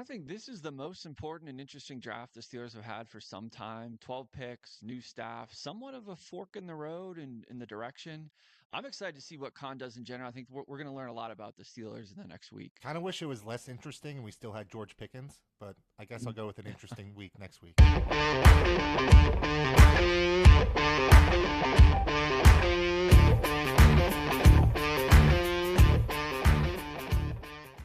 I think this is the most important and interesting draft the Steelers have had for some time. 12 picks, new staff, somewhat of a fork in the road in the direction. I'm excited to see what Khan does in general. I think we're going to learn a lot about the Steelers in the next week. Kind of wish it was less interesting and we still had George Pickens, but I guess I'll go with an interesting week next week.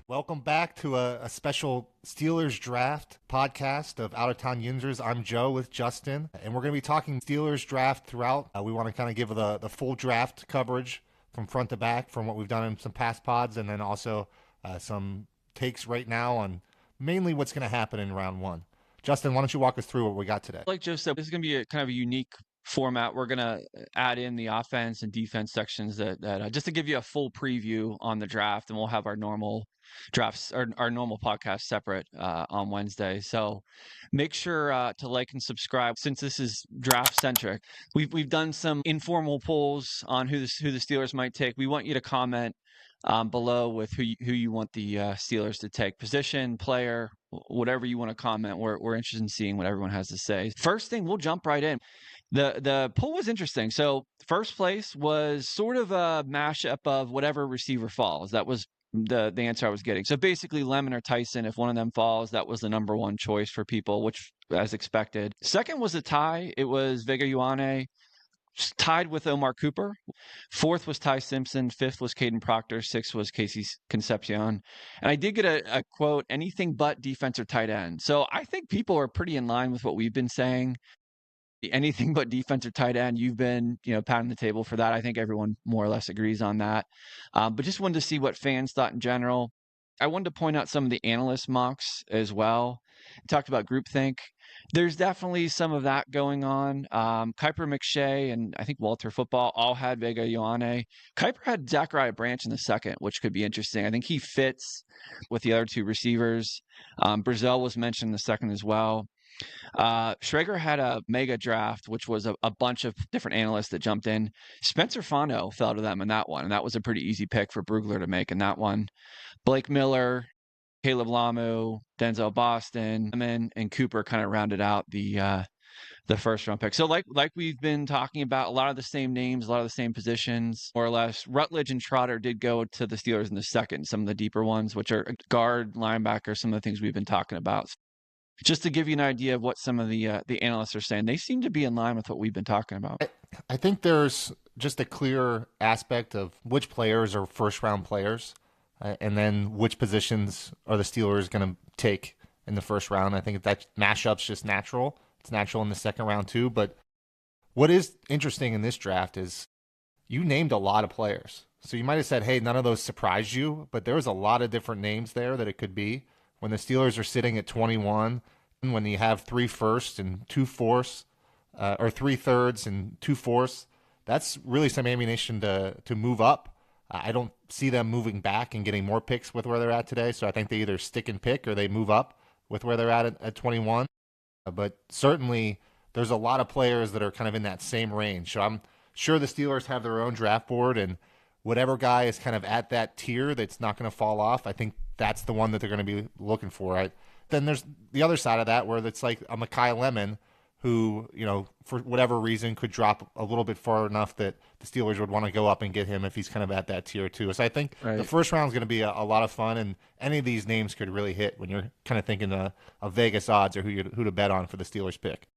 Welcome back to a special Steelers draft podcast of Out of Town Yinzers. I'm Joe with Justin, and we're going to be talking Steelers draft throughout. We want to kind of give the full draft coverage from front to back from what we've done in some past pods, and then also some takes right now on mainly what's going to happen in round one. Justin, why don't you walk us through what we got today? Like Joe said, this is going to be a kind of a unique format. We're going to add in the offense and defense sections that just to give you a full preview on the draft, and we'll have our normal drafts or our normal podcast separate on Wednesday. So make sure to like and subscribe. Since this is draft centric, we've done some informal polls on who the Steelers might take. We want you to comment below with who you want the Steelers to take, position, player, whatever you want to comment. We're interested in seeing what everyone has to say. First thing, we'll jump right in. The poll was interesting. So first place was sort of a mashup of whatever receiver falls. That was the answer I was getting. So basically Lemon or Tyson, if one of them falls, that was the number one choice for people, which as expected. Second was a tie. It was Vega Ioane, tied with Omar Cooper. Fourth was Ty Simpson. Fifth was Caden Proctor. Sixth was Casey Concepcion. And I did get a quote, anything but defense or tight end. So I think people are pretty in line with what we've been saying. Anything but defense or tight end, you've been, pounding the table for that. I think everyone more or less agrees on that. But just wanted to see what fans thought in general. I wanted to point out some of the analyst mocks as well. We talked about groupthink. There's definitely some of that going on. Kuiper McShay and I think Walter Football all had Vega Ioane. Kuiper had Zachariah Branch in the second, which could be interesting. I think he fits with the other two receivers. Brazil was mentioned in the second as well. Schrager had a mega draft, which was a bunch of different analysts that jumped in. Spencer Fano fell to them in that one, and that was a pretty easy pick for Brugler to make in that one. Blake Miller, Caleb Lamu, Denzel Boston, and Cooper kind of rounded out the first round pick. So like we've been talking about, a lot of the same names, a lot of the same positions, more or less. Rutledge and Trotter did go to the Steelers in the second, some of the deeper ones, which are guard, linebacker, some of the things we've been talking about. Just to give you an idea of what some of the analysts are saying, they seem to be in line with what we've been talking about. I think there's just a clear aspect of which players are first-round players, and then which positions are the Steelers going to take in the first round. I think that mashup's just natural. It's natural in the second round too. But what is interesting in this draft is you named a lot of players. So you might have said, hey, none of those surprised you, but there was a lot of different names there that it could be. When the Steelers are sitting at 21, when you have 3 firsts and 2 fourths, or 3 thirds and 2 fourths, that's really some ammunition to move up. I don't see them moving back and getting more picks with where they're at today. So I think they either stick and pick or they move up with where they're at 21. But certainly there's a lot of players that are kind of in that same range. So I'm sure the Steelers have their own draft board, and whatever guy is kind of at that tier that's not going to fall off, I think that's the one that they're going to be looking for. Right? Then there's the other side of that where it's like a Mekhi Lemon who, for whatever reason could drop a little bit far enough that the Steelers would want to go up and get him if he's kind of at that tier too. So I think the first round is going to be a lot of fun, and any of these names could really hit when you're kind of thinking of Vegas odds or who to bet on for the Steelers pick.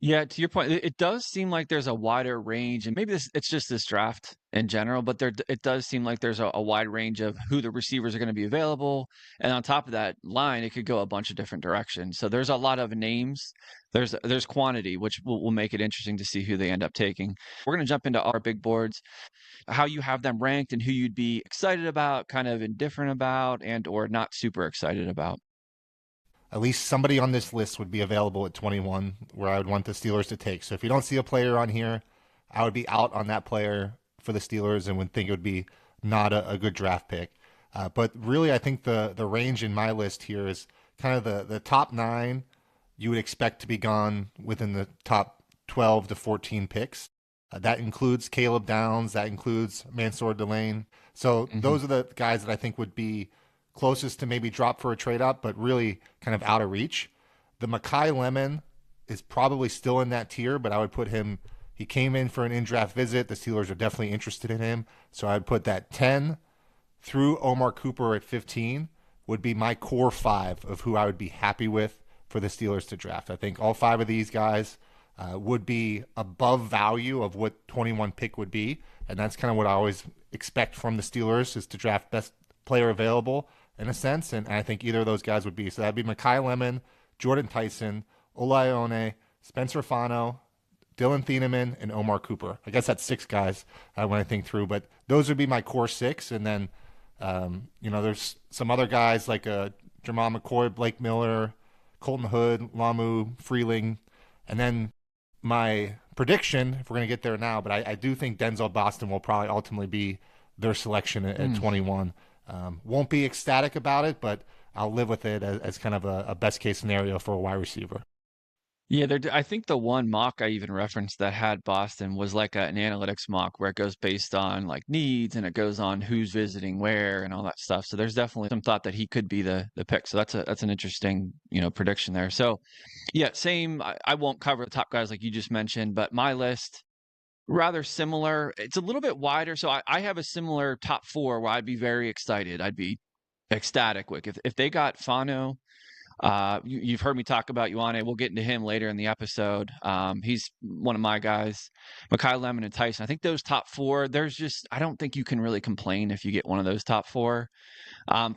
Yeah, to your point, it does seem like there's a wider range, and maybe it's just this draft in general, but it does seem like there's a wide range of who the receivers are going to be available, and on top of that line, it could go a bunch of different directions. So there's a lot of names. There's quantity, which will make it interesting to see who they end up taking. We're going to jump into our big boards, how you have them ranked, and who you'd be excited about, kind of indifferent about, and or not super excited about. At least somebody on this list would be available at 21 where I would want the Steelers to take. So if you don't see a player on here, I would be out on that player for the Steelers and would think it would be not a good draft pick. But really, I think the range in my list here is kind of the top 9 you would expect to be gone within the top 12 to 14 picks. That includes Caleb Downs. That includes Mansour Delane. So those are the guys that I think would be closest to maybe drop for a trade up, but really kind of out of reach. The Mekhi Lemon is probably still in that tier, but I would put him. He came in for an in-draft visit. The Steelers are definitely interested in him, so I'd put that 10 through Omar Cooper at 15 would be my core 5 of who I would be happy with for the Steelers to draft. I think all 5 of these guys would be above value of what 21 pick would be, and that's kind of what I always expect from the Steelers, is to draft best player available in a sense, and I think either of those guys would be. So that'd be Mekhi Lemon, Jordan Tyson, Olayione, Spencer Fano, Dylan Thieneman, and Omar Cooper. I guess that's 6 guys when I think through, but those would be my core 6, and then there's some other guys like Jamal McCoy, Blake Miller, Colton Hood, Lamu, Freeling, and then my prediction, if we're going to get there now, but I do think Denzel Boston will probably ultimately be their selection at 21. Won't be ecstatic about it, but I'll live with it as kind of a best case scenario for a wide receiver. Yeah, I think the one mock I even referenced that had Boston was like an analytics mock where it goes based on like needs and it goes on who's visiting where and all that stuff. So there's definitely some thought that he could be the pick. So that's an interesting, prediction there. So yeah, same. I won't cover the top guys like you just mentioned, but my list rather similar. It's a little bit wider. So I have a similar top 4 where I'd be very excited. I'd be ecstatic with if they got Fano. You've heard me talk about Ioane. We'll get into him later in the episode. He's one of my guys. Mekhi Lemon and Tyson. I think those top 4, I don't think you can really complain if you get one of those top 4.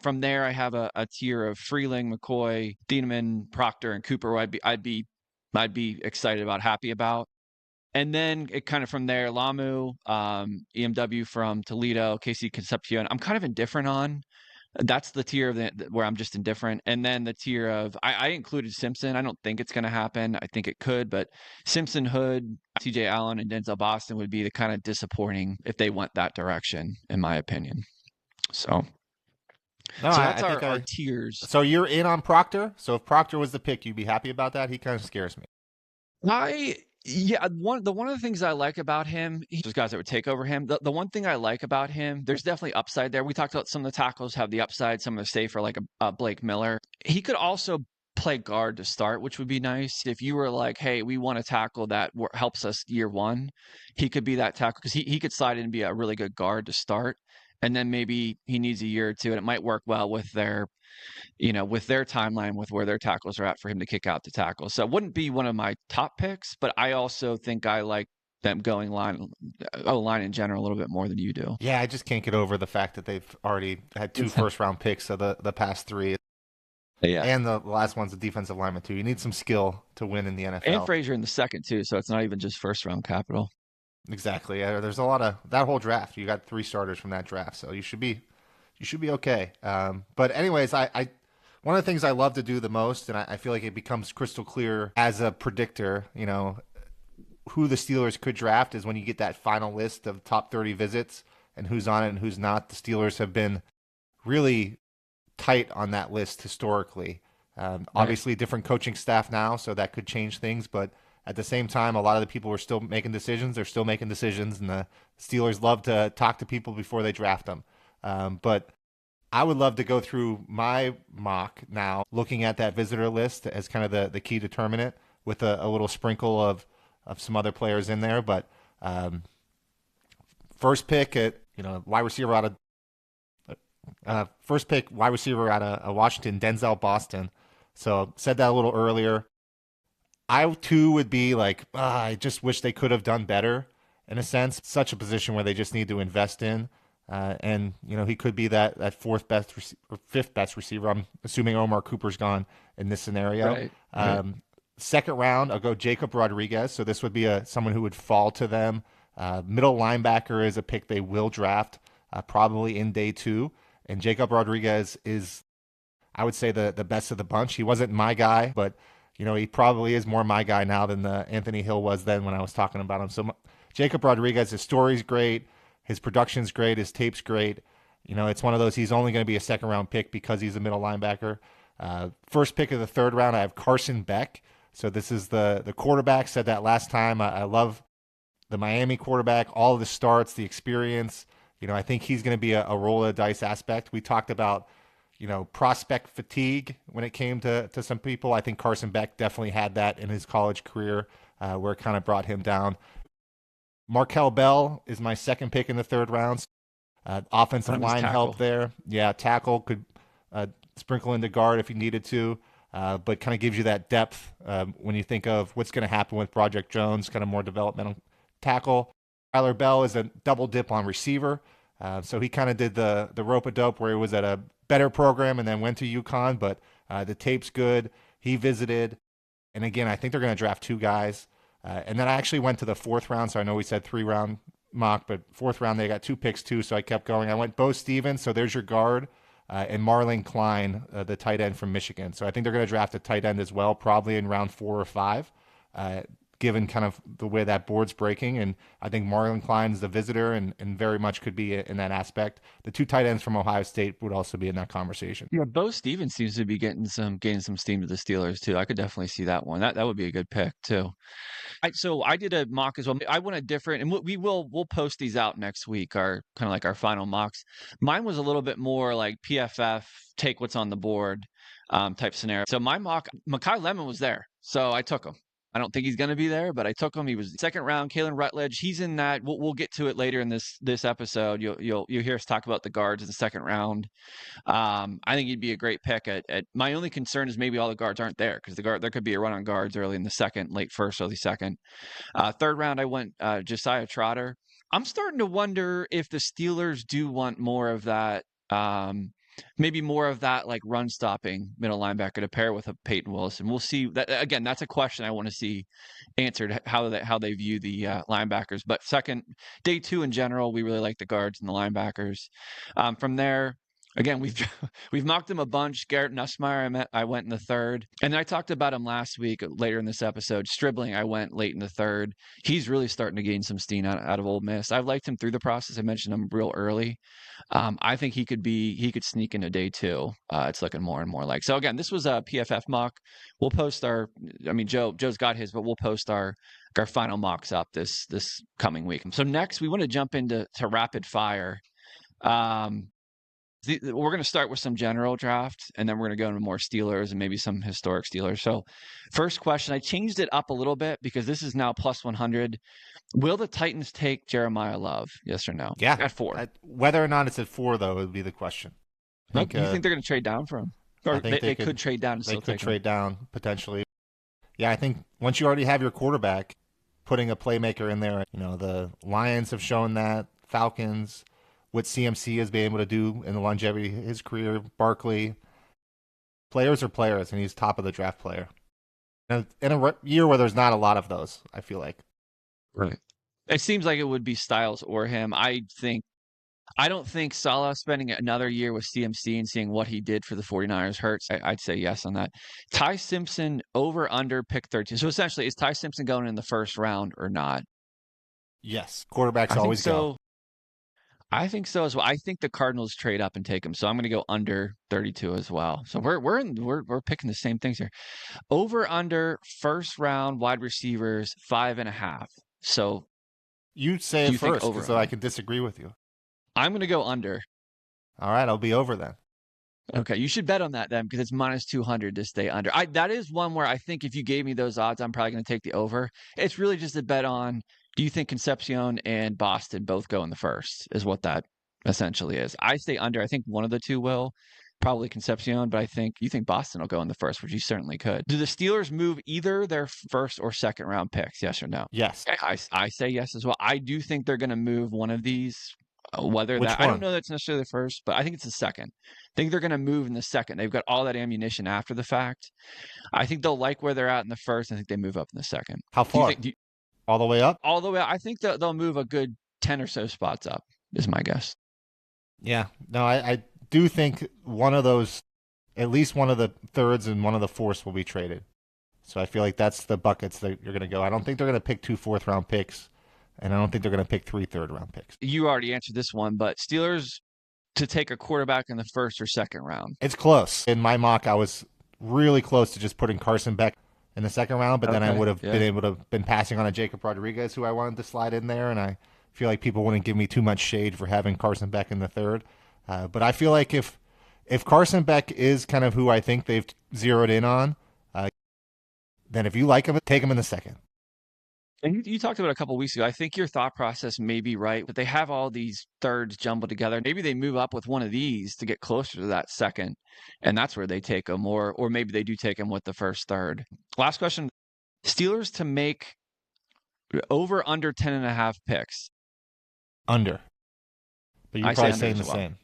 From there, I have a tier of Freeling, McCoy, Thieneman, Proctor, and Cooper. Who I'd be excited about, happy about. And then it kind of from there, Lamu, EMW from Toledo, Casey Concepcion. I'm kind of indifferent on. That's the tier of where I'm just indifferent. And then the tier of I included Simpson. I don't think it's going to happen. I think it could, but Simpson, Hood, TJ Allen, and Denzel Boston would be the kind of disappointing if they went that direction, in my opinion. So that's our tiers. So you're in on Proctor? So if Proctor was the pick, you'd be happy about that? He kind of scares me. One of the things I like about him, those guys that would take over him. The one thing I like about him, there's definitely upside there. We talked about some of the tackles have the upside, some of the safer, like a Blake Miller. He could also play guard to start, which would be nice. If you were like, hey, we want a tackle that helps us year 1, he could be that tackle because he could slide in and be a really good guard to start. And then maybe he needs a year or 2, and it might work well with their timeline, with where their tackles are at for him to kick out the tackle. So it wouldn't be one of my top picks, but I also think I like them going line in general a little bit more than you do. Yeah, I just can't get over the fact that they've already had 2 first-round picks of the past 3. Yeah. And the last one's a defensive lineman, too. You need some skill to win in the NFL. And Frazier in the second, too, so it's not even just first-round capital. Exactly. There's a lot of that whole draft. You got 3 starters from that draft, so you should be okay. But anyways, I one of the things I love to do the most, and I feel like it becomes crystal clear as a predictor, who the Steelers could draft, is when you get that final list of top 30 visits and who's on it and who's not. The Steelers have been really tight on that list historically. Obviously, different coaching staff now, so that could change things, but at the same time, a lot of the people are still making decisions. They're still making decisions, and the Steelers love to talk to people before they draft them. But I would love to go through my mock now, looking at that visitor list as kind of the key determinant, with a little sprinkle of some other players in there. But first pick at wide receiver out of Washington, Denzel Boston. So said that a little earlier. I too would be like, I just wish they could have done better in a sense. Such a position where they just need to invest in. And he could be that 4th best or 5th best receiver. I'm assuming Omar Cooper's gone in this scenario. Right. Second round, I'll go Jacob Rodriguez. So this would be someone who would fall to them. Middle linebacker is a pick they will draft probably in day 2. And Jacob Rodriguez is, I would say, the best of the bunch. He wasn't my guy, but he probably is more my guy now than the Anthony Hill was then when I was talking about him. So Jacob Rodriguez, his story's great. His production's great. His tape's great. It's one of those, he's only going to be a second-round pick because he's a middle linebacker. First pick of the 3rd round, I have Carson Beck. So this is the quarterback. Said that last time. I love the Miami quarterback, all of the starts, the experience. I think he's going to be a roll of the dice aspect. We talked about, prospect fatigue when it came to some people. I think Carson Beck definitely had that in his college career, where it kind of brought him down. Markel Bell is my second pick in the third round. Offensive line help there. Yeah, tackle could sprinkle into guard if you needed to, but kind of gives you that depth when you think of what's going to happen with Project Jones, kind of more developmental tackle. Tyler Bell is a double dip on receiver. So he kind of did the rope-a-dope where he was at a better program and then went to UConn, but the tape's good. He visited. And again, I think they're going to draft 2 guys. And then I actually went to the 4th round, so I know we said 3-round mock, but 4th round they got 2 picks too, so I kept going. I went Bo Stevens, so there's your guard, and Marlon Klein, the tight end from Michigan. So I think they're going to draft a tight end as well, probably in round 4 or 5, given kind of the way that board's breaking. And I think Marlon Klein is the visitor and very much could be in that aspect. The 2 tight ends from Ohio State would also be in that conversation. Yeah, Bo Stevens seems to be getting some steam to the Steelers too. I could definitely see that one. That would be a good pick too. So I did a mock as well. I went a different, and we'll post these out next week. Our kind of like our final mocks. Mine was a little bit more like PFF, take what's on the board type scenario. So my mock, Mekhi Lemon was there, so I took him. I don't think he's going to be there, but I took him. He was second round. Kalen Rutledge, he's in that. We'll get to it later in this episode. You'll hear us talk about the guards in the second round. I think he'd be a great pick. At my only concern is maybe all the guards aren't there because there could be a run on guards early in the second, late first, early second. Third round, I went Josiah Trotter. I'm starting to wonder if the Steelers do want more of that. Maybe more of that like run stopping middle linebacker to pair with a Peyton Willis. And we'll see that again. That's a question I want to see answered, how they view the linebackers. But second, day 2 in general, we really like the guards and the linebackers. From there, again, we've mocked him a bunch. Garrett Nussmeier, I went in the 3rd. And I talked about him last week later in this episode. Stribling, I went late in the 3rd. He's really starting to gain some steam out of Ole Miss. I've liked him through the process. I mentioned him real early. I think he could sneak into day 2. It's looking more and more like. So again, this was a PFF mock. We'll post Joe's got his, but we'll post our final mocks up this coming week. So next we want to jump into rapid fire. We're going to start with some general draft, and then we're going to go into more Steelers and maybe some historic Steelers. So first question, I changed it up a little bit because this is now plus 100. Will the Titans take Jeremiah Love? Yes or no? Yeah. At 4. Whether or not it's at 4, though, would be the question. Do you think they're going to trade down for him? Or they could trade down and still take him? They could trade down, potentially. Yeah, I think once you already have your quarterback, putting a playmaker in there, the Lions have shown that, Falcons, what CMC has been able to do in the longevity of his career, Barkley. Players are players, and he's top of the draft player. In a year where there's not a lot of those, I feel like. Right. It seems like it would be Styles or him. I don't think Saleh spending another year with CMC and seeing what he did for the 49ers hurts. I'd say yes on that. Ty Simpson over under pick 13. So essentially, is Ty Simpson going in the first round or not? Yes. Quarterbacks always go. I think so as well. I think the Cardinals trade up and take him. So I'm going to go under 32 as well. So we're picking the same things here. Over under first round wide receivers 5.5. So you say it first so I can disagree with you. I'm going to go under. All right, I'll be over then. Okay, you should bet on that then because it's minus 200 to stay under. That is one where I think if you gave me those odds, I'm probably going to take the over. It's really just a bet on, do you think Concepcion and Boston both go in the first is what that essentially is. I stay under. I think one of the two will, probably Concepcion, but you think Boston will go in the first, which you certainly could. Do the Steelers move either their first or second round picks? Yes or no? Yes. I say yes as well. I do think they're going to move one of these. I don't know that's necessarily the first, but I think it's the second. I think they're going to move in the second. They've got all that ammunition after the fact. I think they'll like where they're at in the first. I think they move up in the second. How far? All the way up? All the way up. I think they'll move a good 10 or so spots up, is my guess. Yeah. No, I do think one of those, at least one of the thirds and one of the fourths will be traded. So I feel like that's the buckets that you're going to go. I don't think they're going to pick 2 fourth-round picks. And I don't think they're going to pick 3 third-round picks. You already answered this one, but Steelers to take a quarterback in the first or second round. It's close. In my mock, I was really close to just putting Carson Beck in the second round, but then I would have been able to been passing on a Jacob Rodriguez, who I wanted to slide in there, and I feel like people wouldn't give me too much shade for having Carson Beck in the third. But I feel like if If Carson Beck is kind of who I think they've zeroed in on, then if you like him, take him in the second. And you talked about it a couple weeks ago. I think your thought process may be right, but they have all these thirds jumbled together. Maybe they move up with one of these to get closer to that second, and that's where they take them, or maybe they do take them with the first third. Last question: Steelers to make over under 10.5 picks. Under. But you're I say probably under saying as the well. same.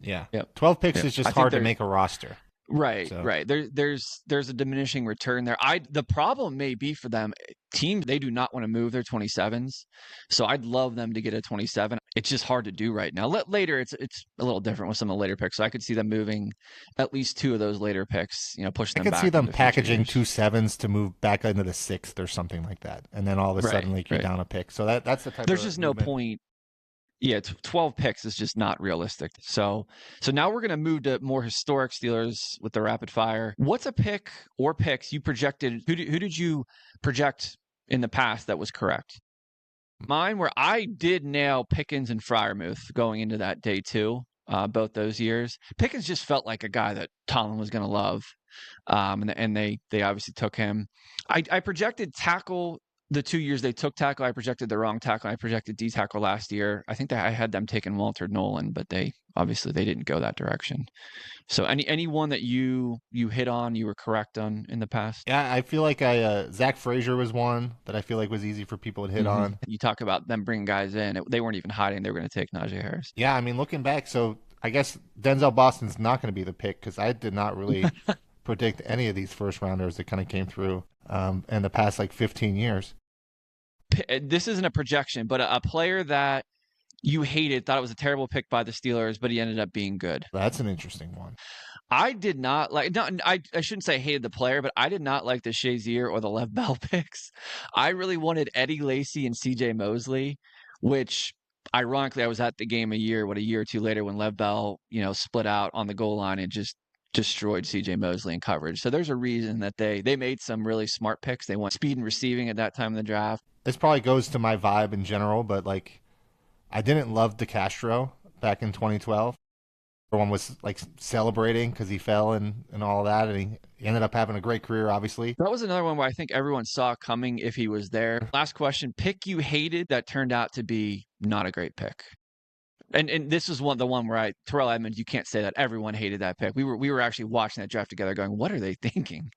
Yeah. Yep. 12 picks Yep. is just I think hard to there's make a roster. right, So right. There's a diminishing return there. The problem may be for them, teams they do not want to move their 27s. So I'd love them to get a 27. It's just hard to do right now. Later it's a little different with some of the later picks. So I could see them moving at least two of those later picks, push I them could see back them into future packaging years. 2 7s to move back into the sixth or something like that. And then all of a Right, sudden, like, you're right. down a pick. So that's the type There's of just no movement. point. Yeah, 12 picks is just not realistic. So now we're going to move to more historic Steelers with the rapid fire. What's a pick or picks you projected? Who did you project in the past that was correct? Mine were I did nail Pickens and Freiermuth going into that day two, both those years. Pickens just felt like a guy that Tomlin was going to love, and they obviously took him. I projected tackle the 2 years they took tackle. I projected the wrong tackle. I projected D tackle last year. I think that I had them taking Walter Nolan, but they didn't go that direction. So anyone that you hit on, you were correct on in the past. Yeah, I feel like Zach Frazier was one that I feel like was easy for people to hit on. You talk about them bringing guys in. They weren't even hiding. They were going to take Najee Harris. Yeah, I mean, looking back, so I guess Denzel Boston's not going to be the pick because I did not really predict any of these first rounders that kind of came through in the past like 15 years. This isn't a projection, but a player that you hated, thought it was a terrible pick by the Steelers, but he ended up being good. That's an interesting one. I did not like. No, I shouldn't say I hated the player, but I did not like the Shazier or the Lev Bell picks. I really wanted Eddie Lacy and C.J. Mosley, which ironically I was at the game a year or two later when Lev Bell, split out on the goal line and just destroyed C.J. Mosley in coverage. So there's a reason that they made some really smart picks. They went speed and receiving at that time in the draft. This probably goes to my vibe in general, but like I didn't love DeCastro back in 2012. Everyone was like celebrating because he fell and all that, and he ended up having a great career, obviously. That was another one where I think everyone saw coming if he was there. Last question: pick you hated that turned out to be not a great pick. And this is the one where Terrell Edmonds, you can't say that everyone hated that pick. We were actually watching that draft together, going, "What are they thinking?"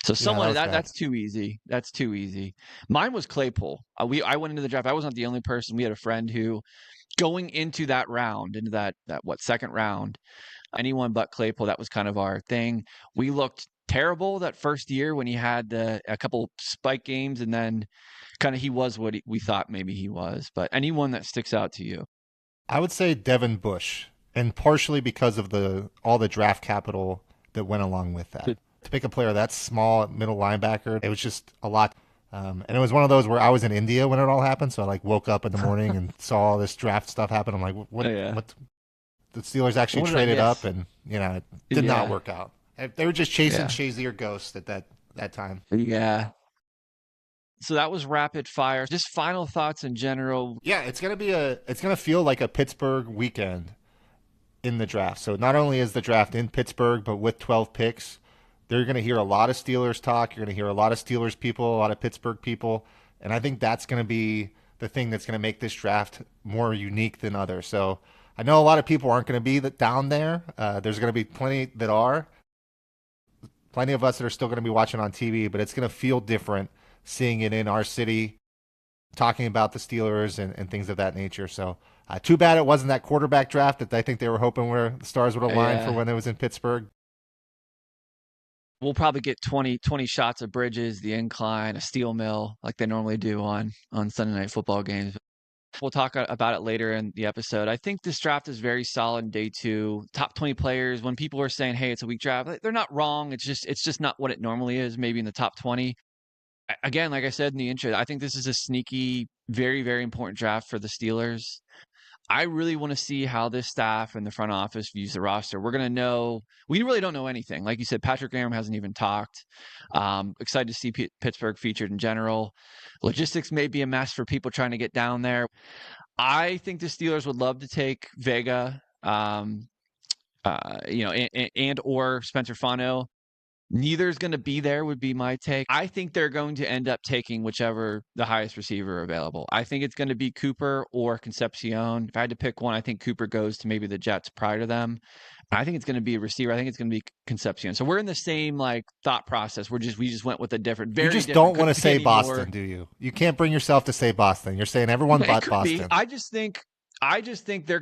So Yeah, that someone was bad. that's too easy. That's too easy. Mine was Claypool. I went into the draft. I wasn't the only person. We had a friend who going into that round, into that second round, anyone but Claypool, that was kind of our thing. We looked terrible that first year when he had a couple spike games, and then kind of he was what we thought maybe he was. But anyone that sticks out to you? I would say Devin Bush, and partially because of all the draft capital that went along with that. To pick a player that's small, middle linebacker, it was just a lot. And it was one of those where I was in India when it all happened, so I like woke up in the morning and saw all this draft stuff happen. I'm like, what? Yeah. What? The Steelers actually What did I traded up, miss? and it did not Yeah. work out. They were just chasing Yeah. Shazier Ghost at that time. Yeah. So that was rapid fire. Just final thoughts in general. Yeah, it's gonna feel like a Pittsburgh weekend in the draft. So not only is the draft in Pittsburgh, but with 12 picks, they're going to hear a lot of Steelers talk. You're going to hear a lot of Steelers people, a lot of Pittsburgh people. And I think that's going to be the thing that's going to make this draft more unique than others. So I know a lot of people aren't going to be down there. There's going to be plenty that are. Plenty of us that are still going to be watching on TV, but it's going to feel different seeing it in our city, talking about the Steelers and things of that nature. So too bad it wasn't that quarterback draft that I think they were hoping where the stars would align for when it was in Pittsburgh. We'll probably get 20 shots of Bridges, the incline, a steel mill, like they normally do on Sunday night football games. We'll talk about it later in the episode. I think this draft is very solid in day two. Top 20 players, when people are saying, hey, it's a weak draft, they're not wrong. It's just not what it normally is, maybe in the top 20. Again, like I said in the intro, I think this is a sneaky, very, very important draft for the Steelers. I really want to see how this staff and the front office views the roster. We're going to know. We really don't know anything. Like you said, Patrick Graham hasn't even talked. Excited to see Pittsburgh featured in general. Logistics may be a mess for people trying to get down there. I think the Steelers would love to take Vega. and or Spencer Fano. Neither is going to be there, would be my take. I think they're going to end up taking whichever the highest receiver available. I think it's going to be Cooper or Concepcion. If I had to pick one, I think Cooper goes to maybe the Jets prior to them. I think it's going to be a receiver. I think it's going to be Concepcion. So we're in the same like thought process. We just went with a different, very You just different. don't want to say Boston, do you? You can't bring yourself to say Boston. You're saying everyone but Boston. I just think they're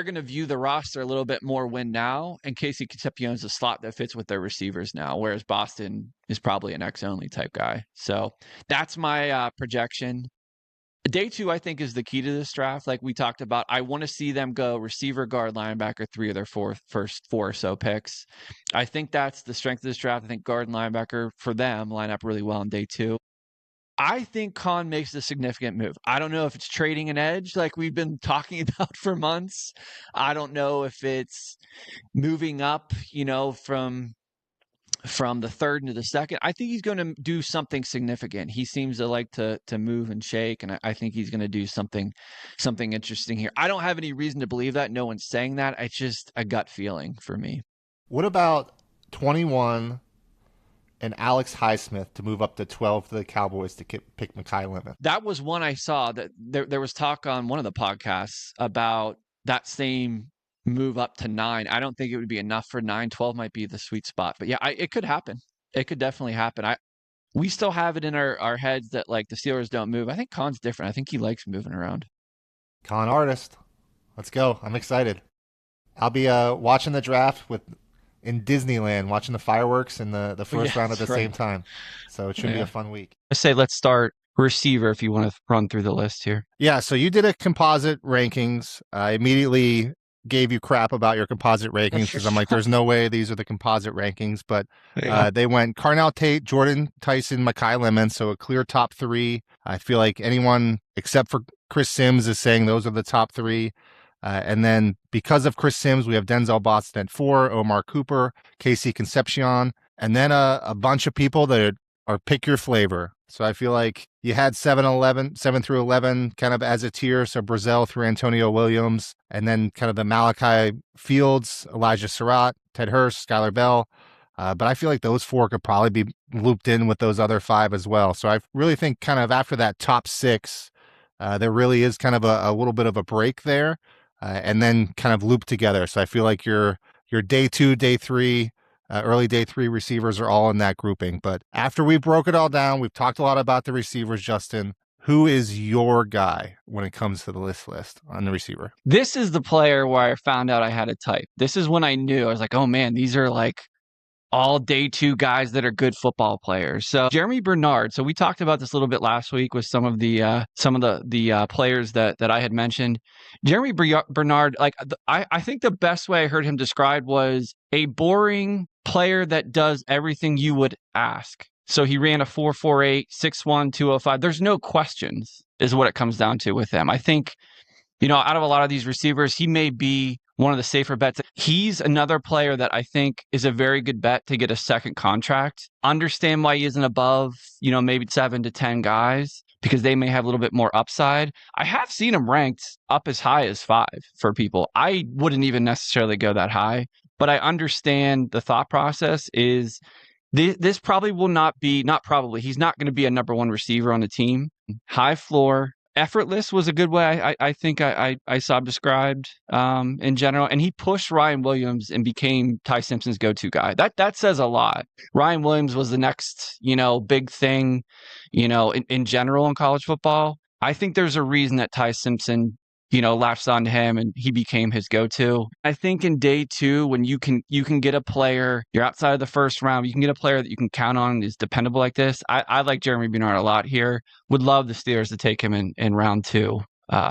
gonna view the roster a little bit more win now, and Casey Concepcion's a slot that fits with their receivers now, whereas Boston is probably an X only type guy. So that's my projection. Day 2, I think, is the key to this draft. Like we talked about, I want to see them go receiver, guard, linebacker, 3 of their first 4 or so picks. I think that's the strength of this draft. I think guard and linebacker for them line up really well in day 2. I think Khan makes a significant move. I don't know if it's trading an edge like we've been talking about for months. I don't know if it's moving up, from the third into the second. I think he's going to do something significant. He seems to like to move and shake, and I think he's going to do something interesting here. I don't have any reason to believe that. No one's saying that. It's just a gut feeling for me. What about 21 and Alex Highsmith to move up to 12 for the Cowboys to pick Mekhi Lemon? That was one I saw that there was talk on one of the podcasts about that same move up to 9. I don't think it would be enough for 9. 12 might be the sweet spot. But yeah, it could happen. It could definitely happen. We still have it in our heads that like the Steelers don't move. I think Khan's different. I think he likes moving around. Khan artist. Let's go. I'm excited. I'll be watching the draft in Disneyland, watching the fireworks and the first round at the same time. So it should be a fun week. I say let's start receiver if you want to run through the list here. Yeah, so you did a composite rankings. I immediately gave you crap about your composite rankings because I'm like, there's no way these are the composite rankings. But they went Carnell Tate, Jordan Tyson, Mekhi Lemon, so a clear top 3. I feel like anyone except for Chris Sims is saying those are the top 3. And then because of Chris Sims, we have Denzel Boston at 4, Omar Cooper, Casey Concepcion, and then a bunch of people that are pick your flavor. So I feel like you had 7 through 11 kind of as a tier. So Brazel through Antonio Williams, and then kind of the Malachi Fields, Elijah Surratt, Ted Hurst, Skylar Bell. But I feel like those 4 could probably be looped in with those other 5 as well. So I really think kind of after that top 6, there really is kind of a little bit of a break there. And then kind of loop together. So I feel like your day 2, day 3, early day 3 receivers are all in that grouping. But after we broke it all down, we've talked a lot about the receivers, Justin. Who is your guy when it comes to the list on the receiver? This is the player where I found out I had a type. This is when I knew. I was like, oh man, these are like all day 2 guys that are good football players. So Jeremy Bernard. So we talked about this a little bit last week with some of the players that I had mentioned. Jeremy Bernard, like I think the best way I heard him described was a boring player that does everything you would ask. So he ran a 4.48, 6'1", 205. There's no questions is what it comes down to with him. I think, out of a lot of these receivers, he may be one of the safer bets. He's another player that I think is a very good bet to get a second contract. Understand why he isn't above, maybe 7 to 10 guys, because they may have a little bit more upside. I have seen him ranked up as high as 5 for people. I wouldn't even necessarily go that high, but I understand the thought process is this probably will not be, not probably, he's not going to be a number 1 receiver on the team. High floor. Effortless was a good way I think I saw described in general. And he pushed Ryan Williams and became Ty Simpson's go-to guy. That says a lot. Ryan Williams was the next, big thing, in general in college football. I think there's a reason that Ty Simpson, latched on to him and he became his go-to. I think in day 2, when you can get a player, you're outside of the first round, you can get a player that you can count on is dependable like this. I like Jeremy Bernard a lot here. Would love the Steelers to take him in round 2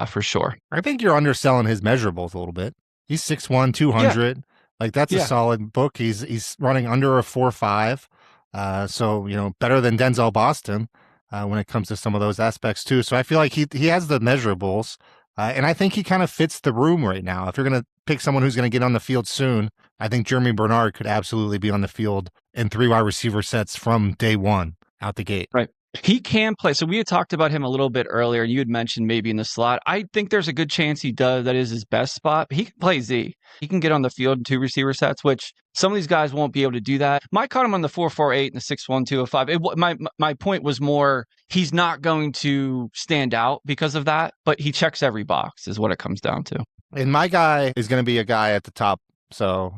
for sure. I think you're underselling his measurables a little bit. He's 6'1", 200. Yeah. Like that's a solid book. He's running under a 4.5. So, better than Denzel Boston when it comes to some of those aspects too. So I feel like he has the measurables. And I think he kind of fits the room right now. If you're going to pick someone who's going to get on the field soon, I think Jeremy Bernard could absolutely be on the field in 3 wide receiver sets from day 1 out the gate. Right. He can play. So we had talked about him a little bit earlier, and you had mentioned maybe in the slot. I think there's a good chance he does. That is his best spot. He can play Z. He can get on the field in two receiver sets, which some of these guys won't be able to do that. Mike caught him on the 4.48 and the 6.1 205. My point was more he's not going to stand out because of that, but he checks every box, is what it comes down to. And my guy is going to be a guy at the top. So,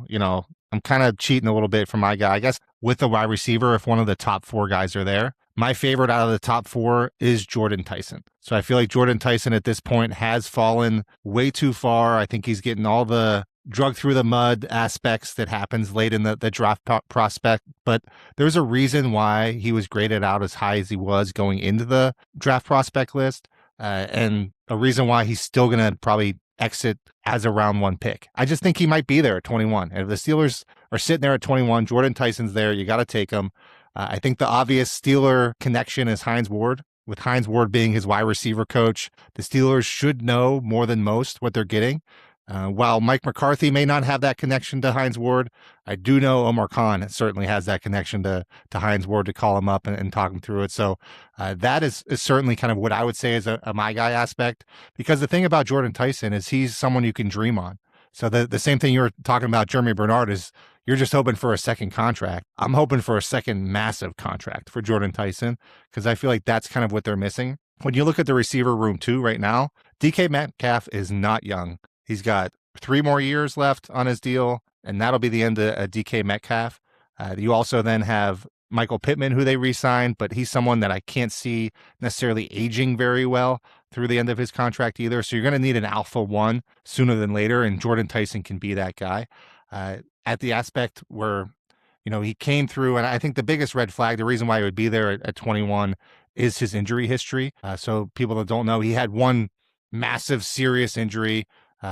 I'm kind of cheating a little bit for my guy. I guess with the wide receiver, if one of the top four guys are there, my favorite out of the top four is Jordan Tyson. So I feel like Jordan Tyson at this point has fallen way too far. I think he's getting all the drug through the mud aspects that happens late in the draft prospect. But there's a reason why he was graded out as high as he was going into the draft prospect list. And a reason why he's still going to probably exit as a round one pick. I just think he might be there at 21. And if the Steelers are sitting there at 21, Jordan Tyson's there, you got to take him. I think the obvious Steeler connection is Hines Ward, with Hines Ward being his wide receiver coach. The Steelers should know more than most what they're getting. While Mike McCarthy may not have that connection to Hines Ward, I do know Omar Khan certainly has that connection to Hines Ward to call him up and talk him through it. So that is certainly kind of what I would say is a my guy aspect. Because the thing about Jordan Tyson is he's someone you can dream on. So the same thing you were talking about, Jeremy Bernard, is you're just hoping for a second contract. I'm hoping for a second massive contract for Jordan Tyson because I feel like that's kind of what they're missing. When you look at the receiver room too right now, DK Metcalf is not young. He's got 3 more years left on his deal, and that'll be the end of DK Metcalf. You also then have Michael Pittman, who they re-signed, but he's someone that I can't see necessarily aging very well through the end of his contract either. So you're going to need an alpha one sooner than later, and Jordan Tyson can be that guy. At the aspect where, he came through, and I think the biggest red flag, the reason why he would be there at 21 is his injury history. So people that don't know, he had one massive serious injury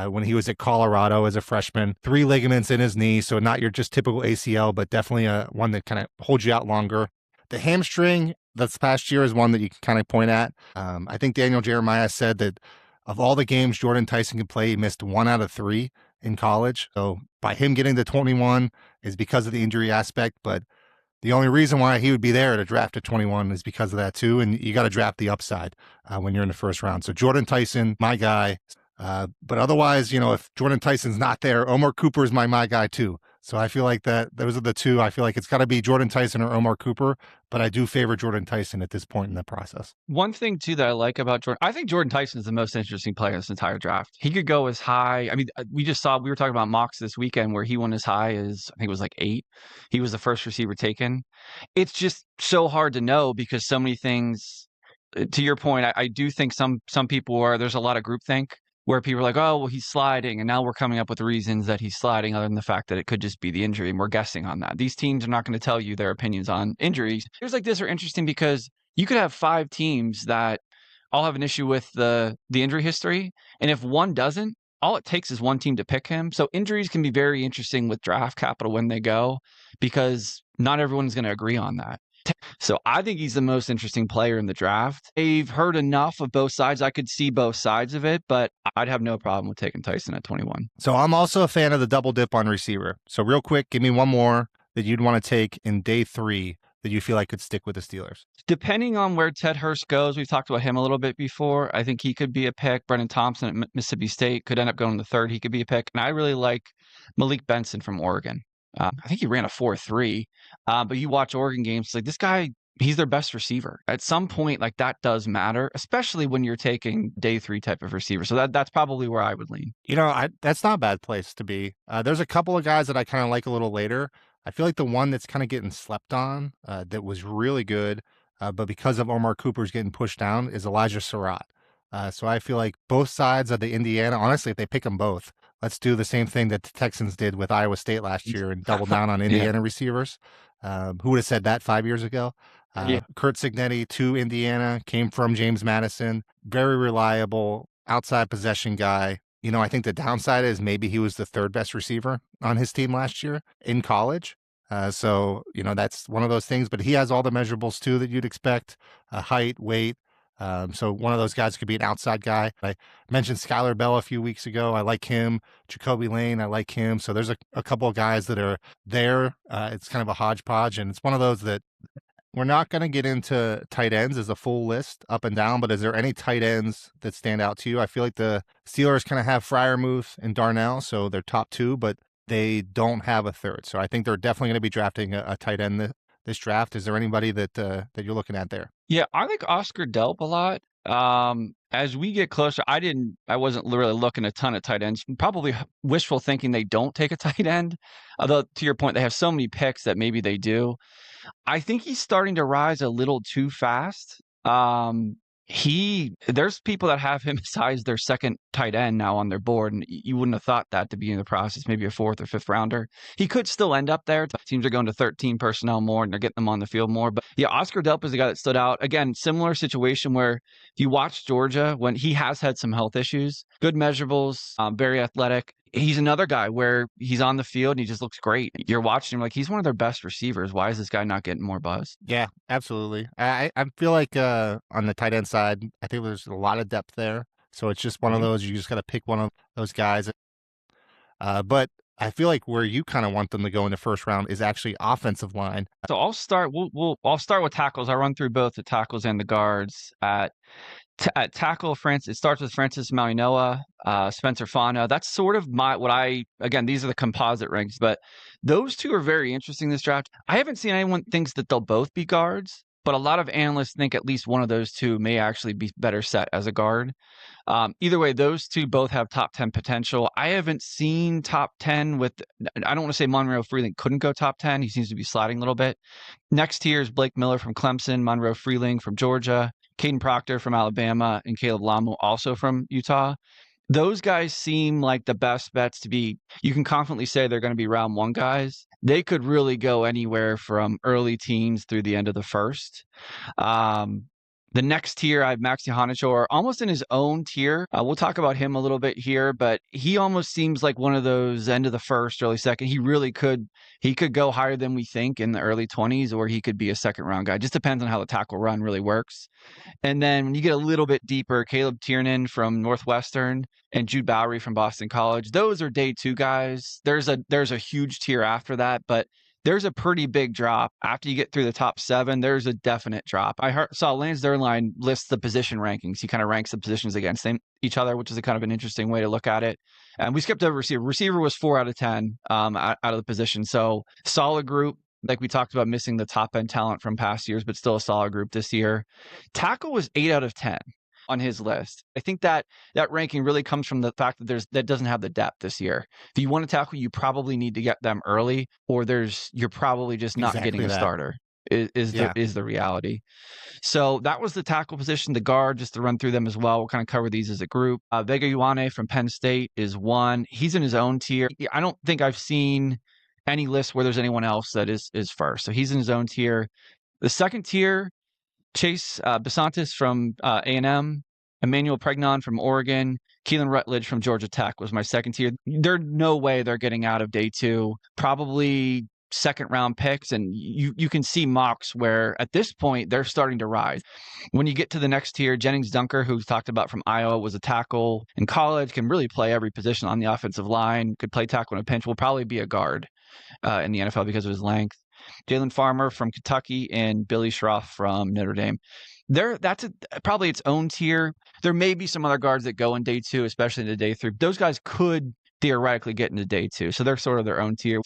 when he was at Colorado as a freshman, 3 ligaments in his knee. So not your just typical ACL, but definitely one that kind of holds you out longer. The hamstring this past year is one that you can kind of point at. I think Daniel Jeremiah said that of all the games Jordan Tyson could play, he missed 1 out of 3 in college. So by him getting to 21 is because of the injury aspect, but the only reason why he would be there to draft at 21 is because of that too. And you got to draft the upside when you're in the first round. So Jordan Tyson, my guy. But otherwise, if Jordan Tyson's not there, Omar Cooper is my guy too. So I feel like that those are the two. I feel like it's got to be Jordan Tyson or Omar Cooper, but I do favor Jordan Tyson at this point in the process. One thing too that I like about Jordan, I think Jordan Tyson is the most interesting player in this entire draft. He could go as high. I mean, we were talking about mocks this weekend where he went as high as, I think it was like 8. He was the first receiver taken. It's just so hard to know because so many things, to your point, I do think some people there's a lot of groupthink where people are like, oh, well, he's sliding. And now we're coming up with reasons that he's sliding other than the fact that it could just be the injury. And we're guessing on that. These teams are not going to tell you their opinions on injuries. Here's like this are interesting because you could have 5 teams that all have an issue with the injury history. And if one doesn't, all it takes is one team to pick him. So injuries can be very interesting with draft capital when they go because not everyone's going to agree on that. So I think he's the most interesting player in the draft. I've heard enough of both sides. I could see both sides of it, but I'd have no problem with taking Tyson at 21. So I'm also a fan of the double dip on receiver. So real quick, give me one more that you'd want to take in day 3 that you feel like could stick with the Steelers. Depending on where Ted Hurst goes, we've talked about him a little bit before. I think he could be a pick. Brennan Thompson at Mississippi State could end up going in the 3rd. He could be a pick. And I really like Malik Benson from Oregon. I think he ran a 4.3, but you watch Oregon games, like this guy, he's their best receiver. At some point, like that does matter, especially when you're taking day 3 type of receiver. So that's probably where I would lean. That's not a bad place to be. There's a couple of guys that I kind of like a little later. I feel like the one that's kind of getting slept on that was really good, but because of Omar Cooper's getting pushed down is Elijah Surratt. So I feel like both sides of the Indiana, honestly, if they pick them both, let's do the same thing that the Texans did with Iowa State last year and double down on Indiana receivers. Who would have said that 5 years ago? Kurt Signetti to Indiana, came from James Madison, very reliable outside possession guy. I think the downside is maybe he was the 3rd best receiver on his team last year in college. So that's one of those things, but he has all the measurables too that you'd expect, height, weight. So one of those guys could be an outside guy. I mentioned Skylar Bell a few weeks ago. I like him. Jacoby Lane, I like him. So there's a couple of guys that are there. It's kind of a hodgepodge, and it's one of those that We're not going to get into tight ends as a full list up and down, but is there any tight ends that stand out to you? I feel like the Steelers kind of have Freiermuth and Darnell, so they're top two, but they don't have a third. So I think they're definitely going to be drafting a tight end this draft. Is there anybody that you're looking at there? Yeah, I like Oscar Delp a lot. As we get closer, I wasn't really looking a ton of tight ends. Probably wishful thinking they don't take a tight end. Although to your point, they have so many picks that maybe they do. I think he's starting to rise a little too fast. There's people that have him as their second tight end now on their board, and you wouldn't have thought that to be in the process, maybe a fourth or fifth rounder. He could still end up there. Teams are going to 13 personnel more, and they're getting them on the field more. But yeah, Oscar Delp is the guy that stood out. Again, similar situation where if you watch Georgia, when he has had some health issues, good measurables, very athletic. He's another guy where he's on the field and he just looks great. You're watching him like he's one of their best receivers. Why is this guy not getting more buzz? Yeah, absolutely. I feel like on the tight end side, I think there's a lot of depth there. So it's just one of those, you just got to pick one of those guys. But I feel like where you kind of want them to go in the first round is actually offensive line. So I'll start. I'll start with tackles. I'll run through both the tackles and the guards. At tackle, it starts with Francis Mauigoa, Spencer Fana. That's sort of again, these are the composite ranks, but those two are very interesting this draft. I haven't seen anyone thinks that they'll both be guards, but a lot of analysts think at least one of those two may actually be better set as a guard. Either way, those two both have top 10 potential. I haven't seen top 10 I don't want to say Monroe Freeling couldn't go top 10. He seems to be sliding a little bit. Next tier is Blake Miller from Clemson, Monroe Freeling from Georgia, Caden Proctor from Alabama, and Caleb Lamu also from Utah. Those guys seem like the best bets to be. You can confidently say they're going to be round one guys. They could really go anywhere from early teens through the end of the first. The next tier, I have Max Johannichor, almost in his own tier. We'll talk about him a little bit here, but he almost seems like one of those end of the first, early second. He could go higher than we think in the early 20s, or he could be a second round guy. Just depends on how the tackle run really works. And then when you get a little bit deeper, Caleb Tiernan from Northwestern and Jude Bowery from Boston College, those are day two guys. There's a huge tier after that, but there's a pretty big drop. After you get through the top 7, there's a definite drop. Saw Lance Zierlein list the position rankings. He kind of ranks the positions against each other, which is a kind of an interesting way to look at it. And we skipped over receiver. Receiver was 4 out of 10 out of the position. So solid group. Like we talked about missing the top end talent from past years, but still a solid group this year. Tackle was 8 out of 10 on his list. I think that ranking really comes from the fact that doesn't have the depth this year. If you want to tackle, you probably need to get them early, or you're probably just not getting a starter. Is the reality. So that was the tackle position. The guard, just to run through them as well. We'll kind of cover these as a group. Vega Ioane from Penn State is one. He's in his own tier. I don't think I've seen any list where there's anyone else that is first. So he's in his own tier. The second tier, Chase Besantis from A&M, Emmanuel Pregnon from Oregon, Keelan Rutledge from Georgia Tech was my second tier. There's no way they're getting out of day 2. Probably second round picks, and you can see mocks where at this point they're starting to rise. When you get to the next tier, Jennings Dunker, who we talked about from Iowa, was a tackle in college, can really play every position on the offensive line, could play tackle in a pinch, will probably be a guard in the NFL because of his length. Jalen Farmer from Kentucky and Billy Schroff from Notre Dame. That's probably its own tier. There may be some other guards that go in day 2, especially into day 3. Those guys could theoretically get into day 2, so they're sort of their own tier.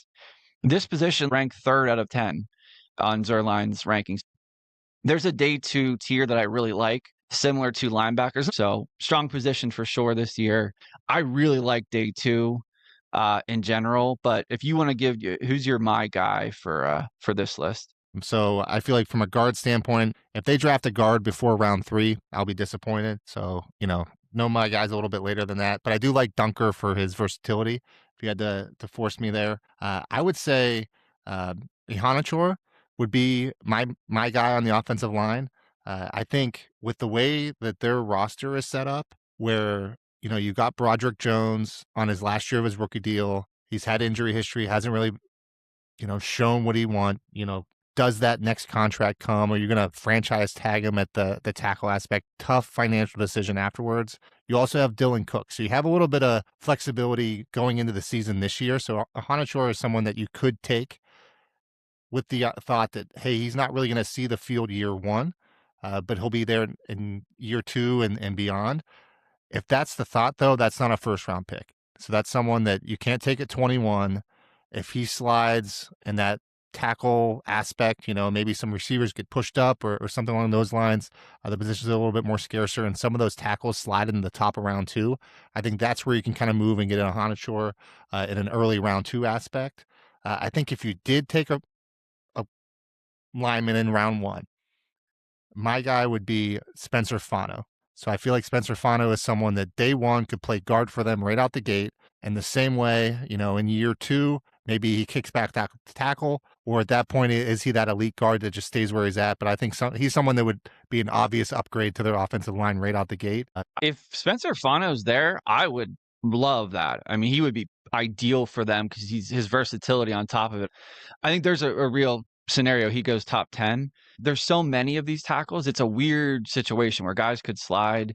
This position ranked 3rd out of 10 on Zerline's rankings. There's a day 2 tier that I really like, similar to linebackers. So strong position for sure this year. I really like day 2 in general, but if you want to who's my guy for this list? So I feel like from a guard standpoint, if they draft a guard before round 3, I'll be disappointed. So, know my guys a little bit later than that. But I do like Dunker for his versatility. If you had to force me there, I would say Ihanichor would be my guy on the offensive line. I think with the way that their roster is set up, where you got Broderick Jones on his last year of his rookie deal. He's had injury history, hasn't really, shown what he wants. Does that next contract come? Or you're going to franchise tag him at the tackle aspect? Tough financial decision afterwards. You also have Dylan Cook. So you have a little bit of flexibility going into the season this year. So Ihanichor is someone that you could take with the thought that, hey, he's not really going to see the field year one, but he'll be there in year two and beyond. If that's the thought, though, that's not a first round pick. So that's someone that you can't take at 21. If he slides in that tackle aspect, maybe some receivers get pushed up or something along those lines. The position's a little bit more scarcer, and some of those tackles slide in the top of round two. I think that's where you can kind of move and get a Hanachor in an early round two aspect. I think if you did take a lineman in round one, my guy would be Spencer Fano. So I feel like Spencer Fano is someone that day one could play guard for them right out the gate. And the same way, in year two, maybe he kicks back to tackle, or at that point, is he that elite guard that just stays where he's at? But I think he's someone that would be an obvious upgrade to their offensive line right out the gate. If Spencer Fano's there, I would love that. I mean, he would be ideal for them because his versatility on top of it. I think there's a real scenario he goes top 10. There's so many of these tackles. It's a weird situation where guys could slide.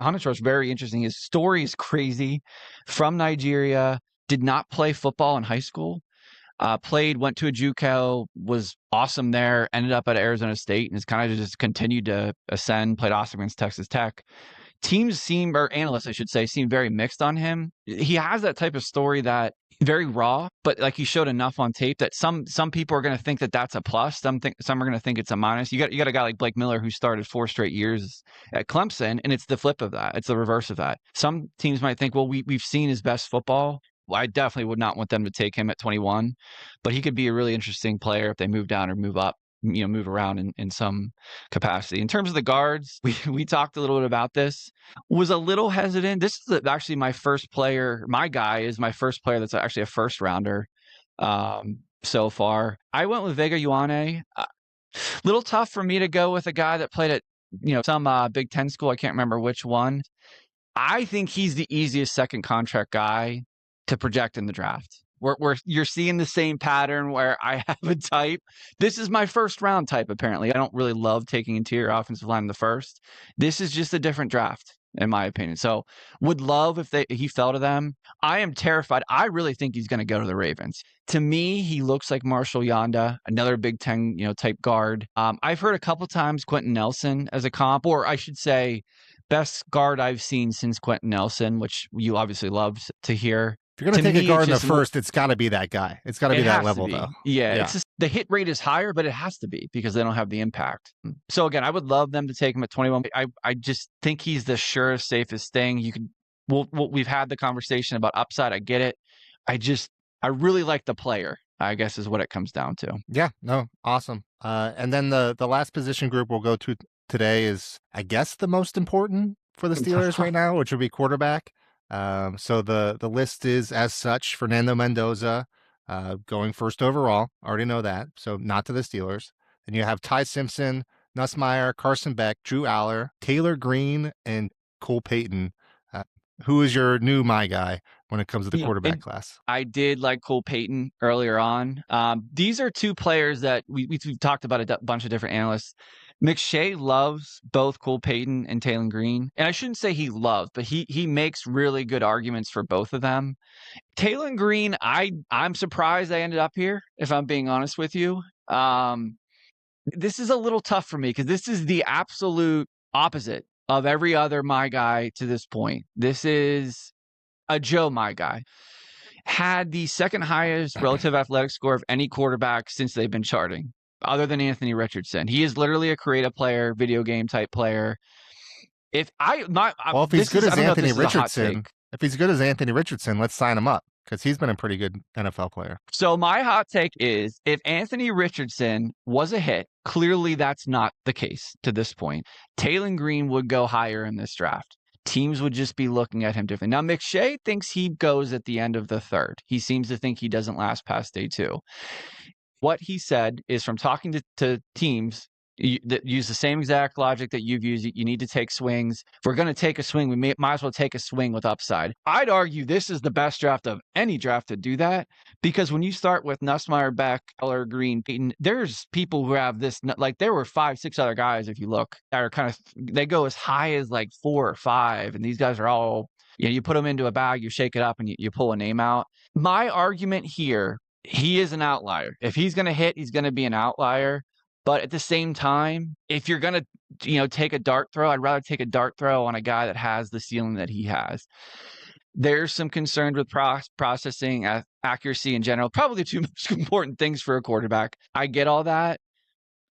Hanachor is very interesting. His story is crazy. From Nigeria, did not play football in high school. Went to a JUCO, was awesome there, ended up at Arizona State, and has kind of just continued to ascend, played awesome against Texas Tech. Teams or analysts, I should say, seem very mixed on him. He has that type of story that very raw, but like he showed enough on tape that some people are going to think that that's a plus. Some are going to think it's a minus. You got a guy like Blake Miller who started 4 straight years at Clemson, and it's the flip of that. It's the reverse of that. Some teams might think, well, we've seen his best football. Well, I definitely would not want them to take him at 21, but he could be a really interesting player if they move down or move up, move around in some capacity. In terms of the guards, we talked a little bit about this. Was a little hesitant. This is actually my first player. My guy is my first player that's actually a first rounder so far. I went with Vega Ioane. Little tough for me to go with a guy that played at some Big Ten school. I can't remember which one. I think he's the easiest second contract guy to project in the draft. Where you're seeing the same pattern where I have a type. This is my first round type, apparently. I don't really love taking interior offensive line in the first. This is just a different draft, in my opinion. So would love if he fell to them. I am terrified. I really think he's going to go to the Ravens. To me, he looks like Marshall Yanda, another Big Ten type guard. I've heard a couple times Quentin Nelson as a comp, or I should say best guard I've seen since Quentin Nelson, which you obviously love to hear. If you're going to take a guard in the first, it's got to be that guy. It's got to be that level, though. Yeah. It's just, the hit rate is higher, but it has to be because they don't have the impact. So again, I would love them to take him at 21. I just think he's the surest, safest thing. We've had the conversation about upside. I get it. I really like the player, I guess is what it comes down to. Yeah, no, awesome. And then the last position group we'll go to today is, I guess, the most important for the Steelers right now, which would be quarterback. So the list is as such: Fernando Mendoza going first overall. Already know that. So not to the Steelers. Then you have Ty Simpson, Nussmeier, Carson Beck, Drew Aller, Taylor Green, and Cole Payton. Who is your new my guy when it comes to the quarterback class? I did like Cole Payton earlier on. These are two players that we've talked about a bunch of different analysts. McShay loves both Cole Payton and Taylor Green. And I shouldn't say he loves, but he makes really good arguments for both of them. Taylor Green, I'm surprised I ended up here, if I'm being honest with you. This is a little tough for me because this is the absolute opposite of every other my guy to this point. This is a Joe my guy. Had the second highest relative athletic score of any quarterback since they've been charting, other than Anthony Richardson. He is literally a creative player, video game type player. If he's good as Anthony Richardson, let's sign him up because he's been a pretty good NFL player. So my hot take is, if Anthony Richardson was a hit, clearly that's not the case to this point. Taylor Green would go higher in this draft. Teams would just be looking at him differently. Now, McShay thinks he goes at the end of the third. He seems to think he doesn't last past day 2. What he said is, from talking to teams that use the same exact logic that you've used, you need to take swings. If we're going to take a swing, we might as well take a swing with upside. I'd argue this is the best draft of any draft to do that, because when you start with Nussmeier, Beck, Eller, Green, Payton, there's people who have this, like there were 5-6 other guys, if you look, that are kind of, they go as high as like 4 or 5, and these guys are all, you put them into a bag, you shake it up, and you pull a name out. My argument here he is an outlier. If he's going to hit, he's going to be an outlier. But at the same time, if you're going to, take a dart throw, I'd rather take a dart throw on a guy that has the ceiling that he has. There's some concerns with processing, accuracy in general, probably the two most important things for a quarterback. I get all that.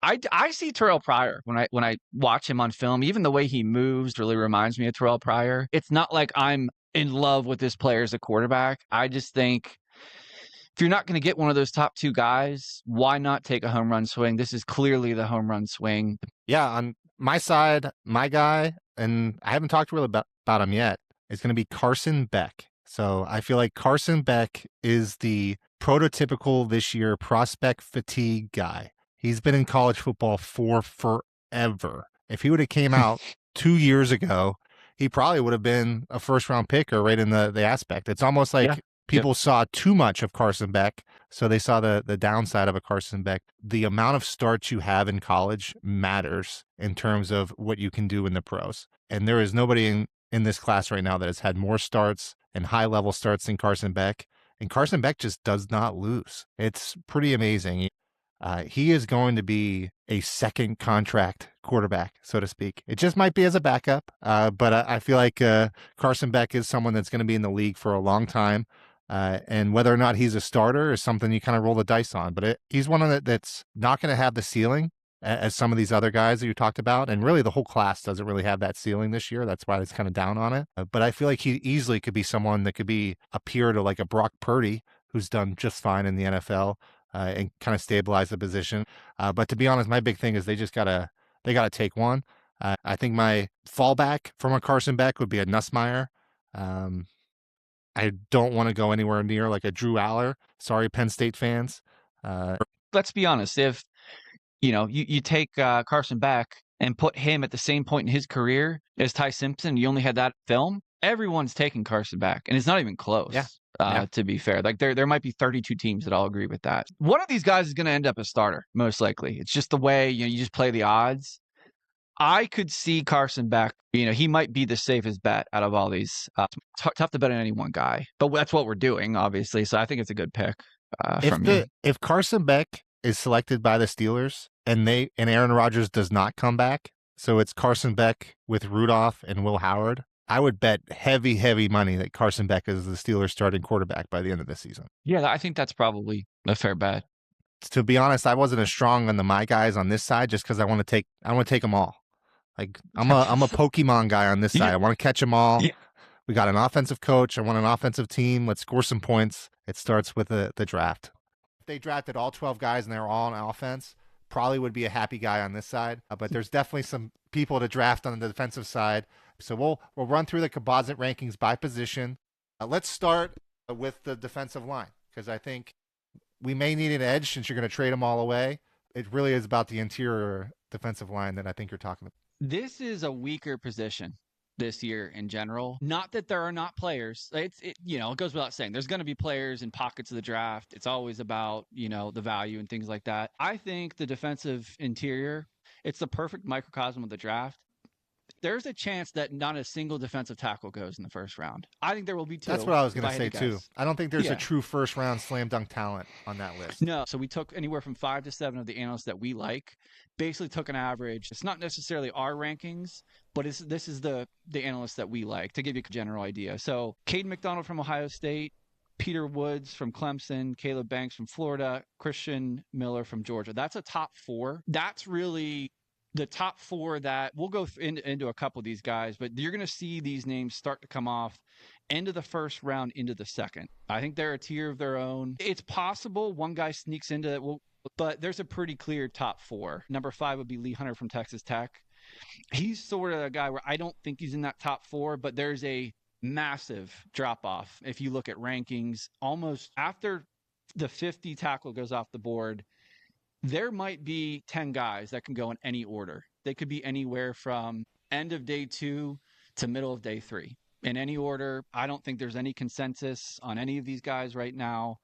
I see Terrell Pryor when I watch him on film. Even the way he moves really reminds me of Terrell Pryor. It's not like I'm in love with this player as a quarterback. I just think if you're not going to get one of those top two guys, why not take a home run swing? This is clearly the home run swing. Yeah, on my side, my guy, and I haven't talked really about him yet, is going to be Carson Beck. So I feel like Carson Beck is the prototypical this year prospect fatigue guy. He's been in college football for forever. If he would have came out 2 years ago, he probably would have been a first round pick or right in the aspect. It's almost like people saw too much of Carson Beck, so they saw the downside of a Carson Beck. The amount of starts you have in college matters in terms of what you can do in the pros. And there is nobody in this class right now that has had more starts and high-level starts than Carson Beck. And Carson Beck just does not lose. It's pretty amazing. He is going to be a second contract quarterback, so to speak. It just might be as a backup, but I feel like Carson Beck is someone that's going to be in the league for a long time. And whether or not he's a starter is something you kind of roll the dice on. But he's one of that's not going to have the ceiling as some of these other guys that you talked about. And really, the whole class doesn't really have that ceiling this year. That's why it's kind of down on it. But I feel like he easily could be someone that could be a peer to like a Brock Purdy, who's done just fine in the NFL and kind of stabilize the position. But to be honest, my big thing is they gotta take one. I think my fallback from a Carson Beck would be a Nussmeier. I don't want to go anywhere near like a Drew Aller. Sorry, Penn State fans. Let's be honest. If you take Carson Beck and put him at the same point in his career as Ty Simpson, you only had that film. Everyone's taking Carson Beck, and it's not even close. To be fair, like there might be 32 teams that all agree with that. One of these guys is going to end up a starter, most likely. It's just the way you just play the odds. I could see Carson Beck. He might be the safest bet out of all these. Tough to bet on any one guy, but that's what we're doing, obviously. So I think it's a good pick from me. If Carson Beck is selected by the Steelers and Aaron Rodgers does not come back, so it's Carson Beck with Rudolph and Will Howard, I would bet heavy money that Carson Beck is the Steelers starting quarterback by the end of the season. Yeah, I think that's probably a fair bet. To be honest, I wasn't as strong on my guys on this side just because I want to take them all. Like I'm a Pokemon guy on this side. I want to catch them all. Yeah. We got an offensive coach. I want an offensive team. Let's score some points. It starts with the draft. If they drafted all 12 guys and they were all on offense, probably would be a happy guy on this side. But there's definitely some people to draft on the defensive side. So we'll run through the composite rankings by position. Let's start with the defensive line because I think we may need an edge since you're going to trade them all away. It really is about the interior defensive line that I think you're talking about. This is a weaker position this year in general. Not that there are not players. It goes without saying. There's going to be players in pockets of the draft. It's always about, the value and things like that. I think the defensive interior, it's the perfect microcosm of the draft. There's a chance that not a single defensive tackle goes in the first round. I think there will be two. That's what I was going to say, too. I don't think there's a true first-round slam dunk talent on that list. No. So we took anywhere from 5 to 7 of the analysts that we like, basically took an average. It's not necessarily our rankings, but this is the analysts that we like to give you a general idea. So Caden McDonald from Ohio State, Peter Woods from Clemson, Caleb Banks from Florida, Christian Miller from Georgia. That's a top 4. That's really the top 4 that we'll go into a couple of these guys, but you're going to see these names start to come off end of the first round into the second. I think they're a tier of their own. It's possible one guy sneaks into it, but there's a pretty clear top 4. Number 5 would be Lee Hunter from Texas Tech. He's sort of a guy where I don't think he's in that top 4, but there's a massive drop off. If you look at rankings, almost after the 50 tackle goes off the board, there might be 10 guys that can go in any order. They could be anywhere from end of day 2 to middle of day 3. In any order, I don't think there's any consensus on any of these guys right now.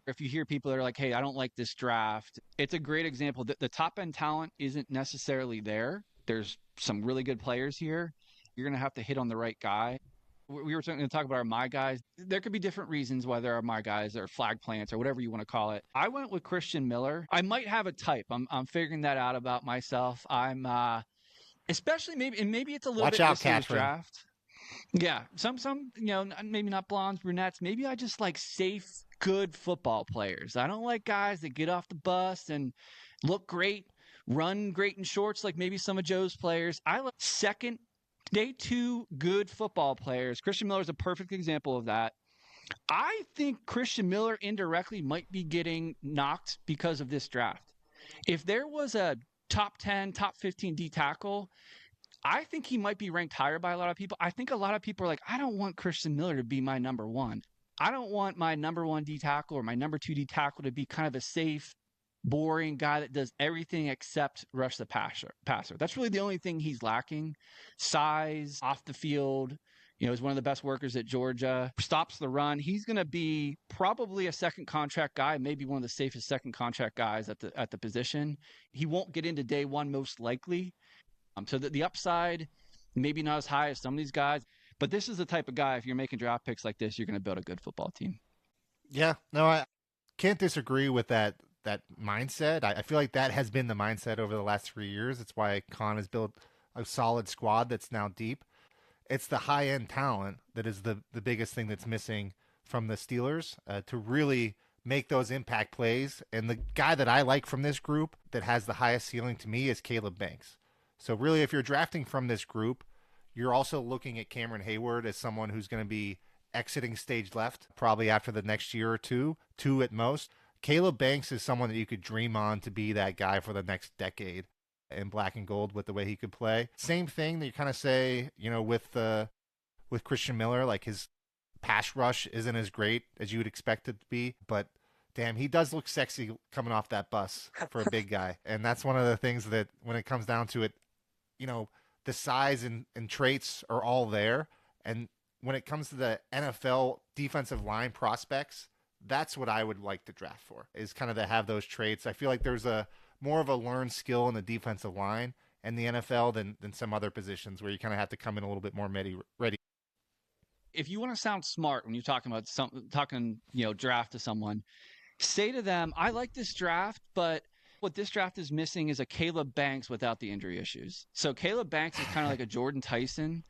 If you hear people that are like, hey, I don't like this draft, it's a great example that the top end talent isn't necessarily there. There's some really good players here. You're going to have to hit on the right guy. We were going to talk about our my guys. There could be different reasons why there are my guys or flag plants or whatever you want to call it. I went with Christian Miller. I might have a type. I'm figuring that out about myself. I'm especially maybe it's a little Watch bit out, this year's Catherine. draft. Yeah, some maybe not blondes, brunettes. Maybe I just like safe, good football players. I don't like guys that get off the bus and look great, run great in shorts like maybe some of Joe's players. I like second, day two, good football players. Christian Miller is a perfect example of that. I think Christian Miller indirectly might be getting knocked because of this draft. If there was a top 10, top 15 D tackle, I think he might be ranked higher by a lot of people. I think a lot of people are like, I don't want Christian Miller to be my number one. I don't want my number one D tackle or my number two D tackle to be kind of a safe, boring guy that does everything except rush the passer. That's really the only thing he's lacking. Size, off the field. He's one of the best workers at Georgia. Stops the run. He's going to be probably a second contract guy, maybe one of the safest second contract guys at the position. He won't get into day one most likely. So the upside, maybe not as high as some of these guys, but this is the type of guy, if you're making draft picks like this, you're going to build a good football team. Yeah, no, I can't disagree with that mindset. I feel like that has been the mindset over the last 3 years. It's why Khan has built a solid squad that's now deep. It's the high end talent that is the biggest thing that's missing from the Steelers to really make those impact plays. And the guy that I like from this group that has the highest ceiling to me is Caleb Banks. So really, if you're drafting from this group, you're also looking at Cameron Hayward as someone who's going to be exiting stage left probably after the next year or two at most. Caleb Banks is someone that you could dream on to be that guy for the next decade in black and gold with the way he could play. Same thing that you kind of say, with Christian Miller, like his pass rush isn't as great as you would expect it to be, but damn, he does look sexy coming off that bus for a big guy. And that's one of the things that when it comes down to it, the size and traits are all there. And when it comes to the NFL defensive line prospects, that's what I would like to draft for, is kind of to have those traits. I feel like there's a more of a learned skill in the defensive line and the NFL than some other positions where you kind of have to come in a little bit more ready. If you want to sound smart when you're talking about draft to someone, say to them, I like this draft, but what this draft is missing is a Caleb Banks without the injury issues. So Caleb Banks is kind of like a Jordan Tyson,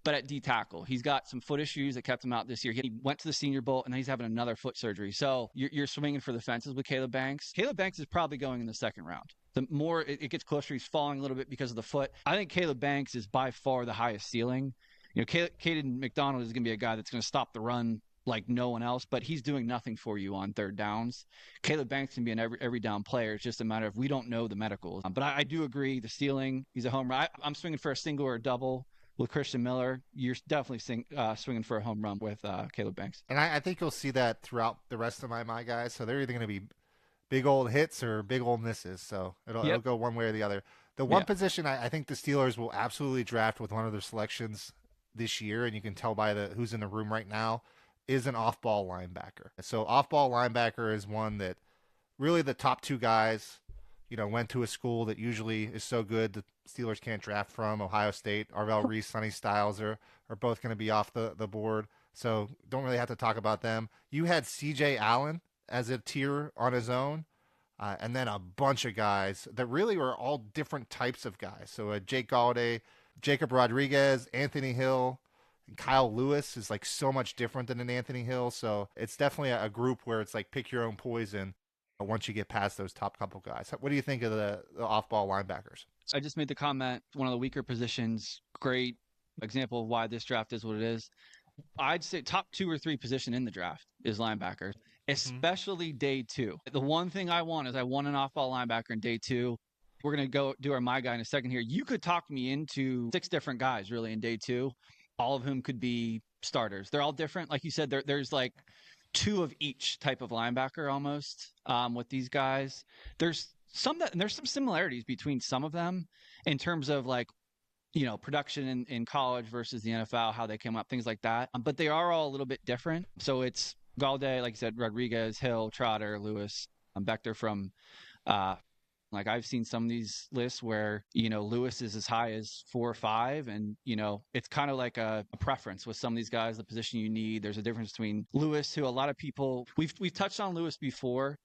but at D tackle. He's got some foot issues that kept him out this year. He went to the Senior Bowl, and then he's having another foot surgery. So you're swinging for the fences with Caleb Banks. Caleb Banks is probably going in the second round. The more it gets closer, he's falling a little bit because of the foot. I think Caleb Banks is by far the highest ceiling. Caden McDonald is going to be a guy that's going to stop the run like no one else, but he's doing nothing for you on third downs. Caleb Banks can be an every down player. It's just a matter of we don't know the medicals. But I do agree the ceiling, he's a home run. I'm swinging for a single or a double with Christian Miller. You're definitely swinging for a home run with Caleb Banks. And I think you'll see that throughout the rest of my guys. So they're either going to be big old hits or big old misses. So it'll go one way or the other. The one position I think the Steelers will absolutely draft with one of their selections this year, and you can tell by who's in the room right now, is an off-ball linebacker. So off-ball linebacker is one that really the top two guys, went to a school that usually is so good the Steelers can't draft from. Ohio State, Arvell Reese, Sonny Styles are both going to be off the board. So don't really have to talk about them. You had C.J. Allen as a tier on his own, and then a bunch of guys that really were all different types of guys. So Jake Galladay, Jacob Rodriguez, Anthony Hill, and Kyle Lewis is like so much different than an Anthony Hill. So it's definitely a group where it's like pick your own poison once you get past those top couple guys. What do you think of the off-ball linebackers? I just made the comment, one of the weaker positions, great example of why this draft is what it is. I'd say top 2 or 3 position in the draft is linebackers, especially day 2. The one thing I want is I want an off-ball linebacker in day 2. We're going to go do our my guy in a second here. You could talk me into 6 different guys really in day 2, all of whom could be starters. They're all different. Like you said, there's like 2 of each type of linebacker almost with these guys. There's some similarities between some of them in terms of like, production in college versus the NFL, how they came up, things like that. But they are all a little bit different. So it's Galladay, like you said, Rodriguez, Hill, Trotter, Lewis, Bector from Like I've seen some of these lists where, Lewis is as high as 4 or 5. And, it's kind of like a preference with some of these guys, the position you need. There's a difference between Lewis, who a lot of people, we've touched on Lewis before.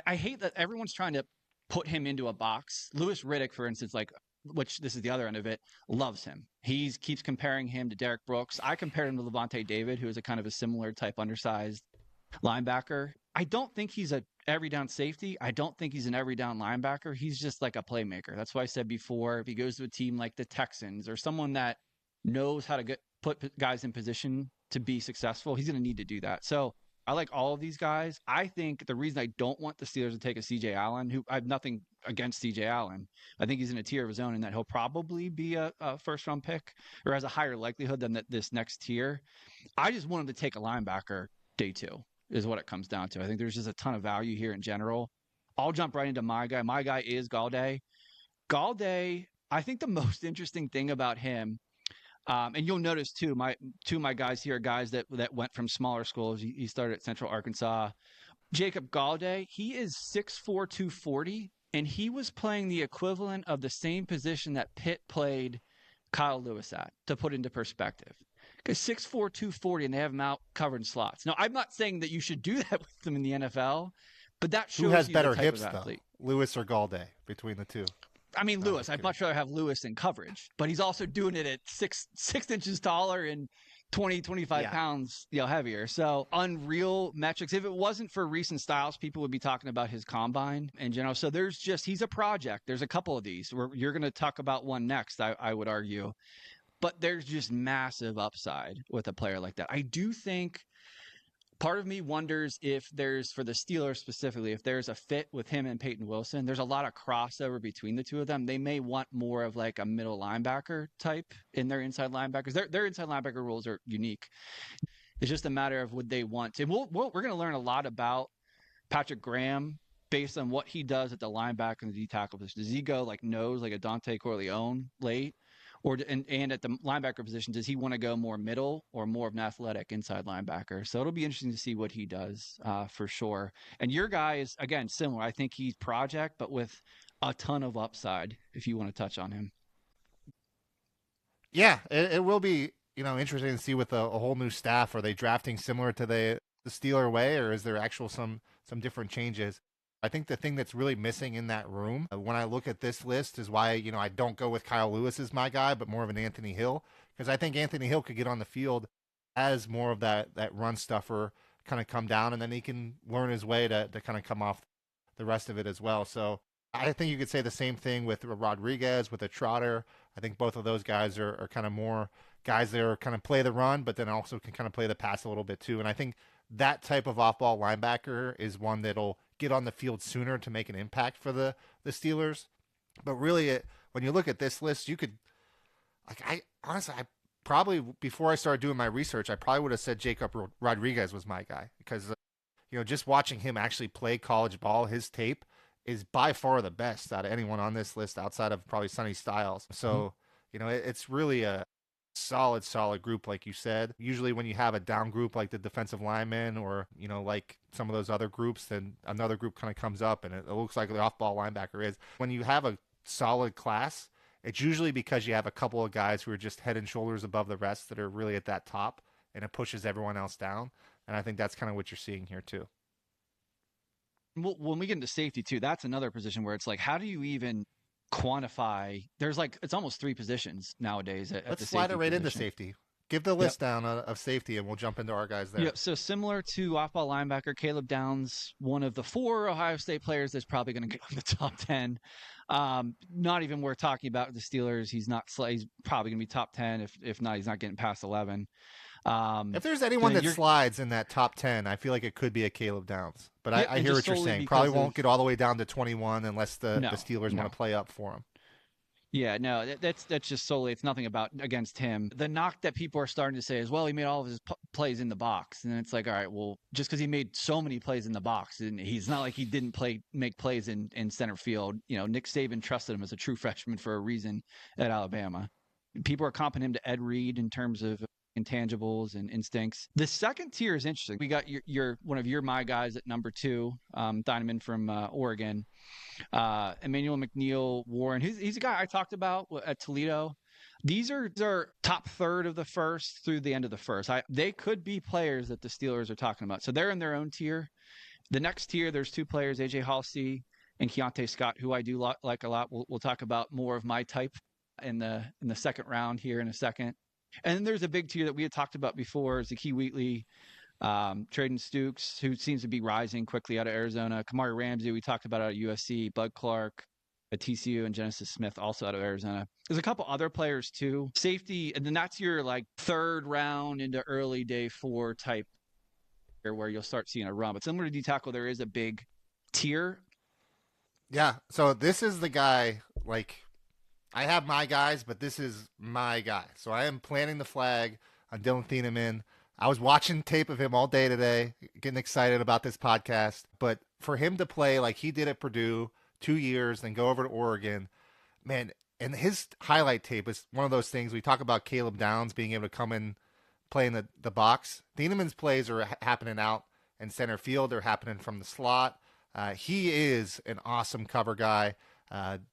I hate that everyone's trying to put him into a box. Lewis Riddick, for instance, like, which this is the other end of it, loves him. He keeps comparing him to Derek Brooks. I compared him to Levante David, who is a kind of a similar type undersized linebacker. I don't think he's a every down safety. I don't think he's an every down linebacker. He's just like a playmaker. That's why I said before, if he goes to a team like the Texans or someone that knows how to put guys in position to be successful, he's going to need to do that. So I like all of these guys. I think the reason I don't want the Steelers to take a CJ Allen, who I have nothing against CJ Allen, I think he's in a tier of his own, and that he'll probably be a first round pick or has a higher likelihood than this next tier. I just want him to take a linebacker day 2 is what it comes down to. I think there's just a ton of value here in general. I'll jump right into my guy. My guy is Galladay. Galladay, I think the most interesting thing about him, and you'll notice too, two of my guys here are guys that went from smaller schools. He started at Central Arkansas. Jacob Galladay, he is 6'4", 240, and he was playing the equivalent of the same position that Pitt played Kyle Lewis at, to put into perspective. Because 6'4", 240, and they have him out covering slots. Now, I'm not saying that you should do that with them in the NFL, but that shows who has you better the type hips, of though, athlete. Lewis or Galladay, between the two? I mean, Lewis. I'd much rather have Lewis in coverage, but he's also doing it at 6 inches taller and 25 pounds, heavier. So unreal metrics. If it wasn't for recent styles, people would be talking about his combine in general. So he's a project. There's a couple of these where you're going to talk about one next, I would argue, but there's just massive upside with a player like that. I do think part of me wonders if there's, for the Steelers specifically, if there's a fit with him and Peyton Wilson. There's a lot of crossover between the two of them. They may want more of like a middle linebacker type in their inside linebackers. Their inside linebacker roles are unique. It's just a matter of would they want to. We're going to learn a lot about Patrick Graham based on what he does at the linebacker and the D tackle position. Does he go like nose like a Dante Corleone late? And at the linebacker position, does he want to go more middle or more of an athletic inside linebacker? So it'll be interesting to see what he does for sure. And your guy is, again, similar. I think he's project, but with a ton of upside, if you want to touch on him. Yeah, it will be interesting to see with a whole new staff. Are they drafting similar to the Steeler way, or is there actual some different changes? I think the thing that's really missing in that room when I look at this list is why, I don't go with Kyle Lewis as my guy, but more of an Anthony Hill, because I think Anthony Hill could get on the field as more of that run stuffer, kind of come down, and then he can learn his way to kind of come off the rest of it as well. So I think you could say the same thing with Rodriguez, with a Trotter. I think both of those guys are kind of more guys that are kind of play the run, but then also can kind of play the pass a little bit too. And I think that type of off-ball linebacker is one that'll get on the field sooner to make an impact for the Steelers. But really, when you look at this list, you could, I probably, before I started doing my research, I probably would have said Jacob Rodriguez was my guy, because, just watching him actually play college ball, his tape is by far the best out of anyone on this list outside of probably Sonny Styles. So, it's really a solid group, like you said. Usually when you have a down group like the defensive linemen or, like some of those other groups, then another group kind of comes up, and it looks like the off-ball linebacker is. When you have a solid class, it's usually because you have a couple of guys who are just head and shoulders above the rest that are really at that top, and it pushes everyone else down. And I think that's kind of what you're seeing here too. Well, when we get into safety too, that's another position where it's like, how do you even quantify? There's like, it's almost 3 positions nowadays at Let's the slide safety it right position. into safety. Give the list down of safety, and we'll jump into our guys there. Yeah, so similar to off-ball linebacker, Caleb Downs, one of the 4 Ohio State players that's probably going to get in the top 10. Not even worth talking about the Steelers. He's probably going to be top 10. If not, he's not getting past 11. If there's anyone that slides in that top 10, I feel like it could be a Caleb Downs. But I hear what you're saying. Probably won't get all the way down to 21 unless the Steelers want to play up for him. Yeah, no, that's just solely, it's nothing against him. The knock that people are starting to say is, well, he made all of his plays in the box. And it's like, all right, well, just because he made so many plays in the box, and he's not like he didn't make plays in center field. Nick Saban trusted him as a true freshman for a reason at Alabama. People are comping him to Ed Reed in terms of intangibles and instincts. The second tier is interesting. We got your one of my guys at number 2, Dynaman from Oregon, Emmanuel McNeil Warren. He's a guy I talked about at Toledo. These are top third of the first through the end of the first. They could be players that the Steelers are talking about. So they're in their own tier. The next tier, there's 2 players, AJ Halsey and Keontae Scott, who I do like a lot. We'll talk about more of my type in the second round here in a second. And then there's a big tier that we had talked about before, Zakee Wheatley, Traden Stukes, who seems to be rising quickly out of Arizona. Kamari Ramsey, we talked about out of USC. Bud Clark at TCU, and Genesis Smith also out of Arizona. There's a couple other players too. Safety, and then that's your like third round into early day 4 type where you'll start seeing a run. But similar to D-tackle, there is a big tier. Yeah, so this is the guy, like, I have my guys, but this is my guy. So I am planting the flag on Dylan Thieneman. I was watching tape of him all day today, getting excited about this podcast. But for him to play like he did at Purdue, 2 years, then go over to Oregon, man, and his highlight tape is one of those things. We talk about Caleb Downs being able to come in, play in the box. Thieneman's plays are happening out in center field. They're happening from the slot. He is an awesome cover guy.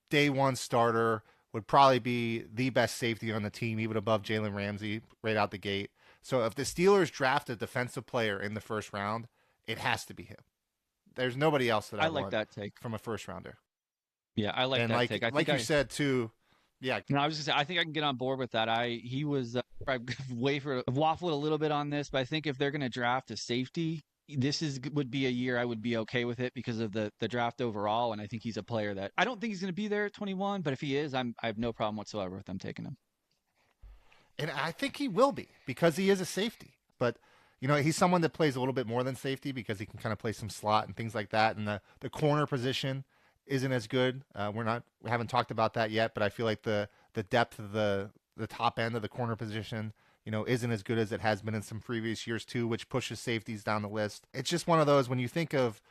Day 1 starter, would probably be the best safety on the team, even above Jalen Ramsey right out the gate. So if the Steelers draft a defensive player in the first round, it has to be him. There's nobody else that I like want that take from a first rounder. Yeah, I like and that take. Like you said too. Yeah. No, I was just saying, I think I can get on board with that. He was I've waffled a little bit on this, but I think if they're going to draft a safety, would be a year I would be okay with it because of the draft overall. And I think he's a player that I don't think he's going to be there at 21, but if he is, I have no problem whatsoever with them taking him. And I think he will be because he is a safety. But, you know, he's someone that plays a little bit more than safety because he can kind of play some slot and things like that. And the corner position isn't as good. We haven't talked about that yet, but I feel like the depth of the top end of the corner position, you know, isn't as good as it has been in some previous years too, which pushes safeties down the list. It's just one of those, when you think of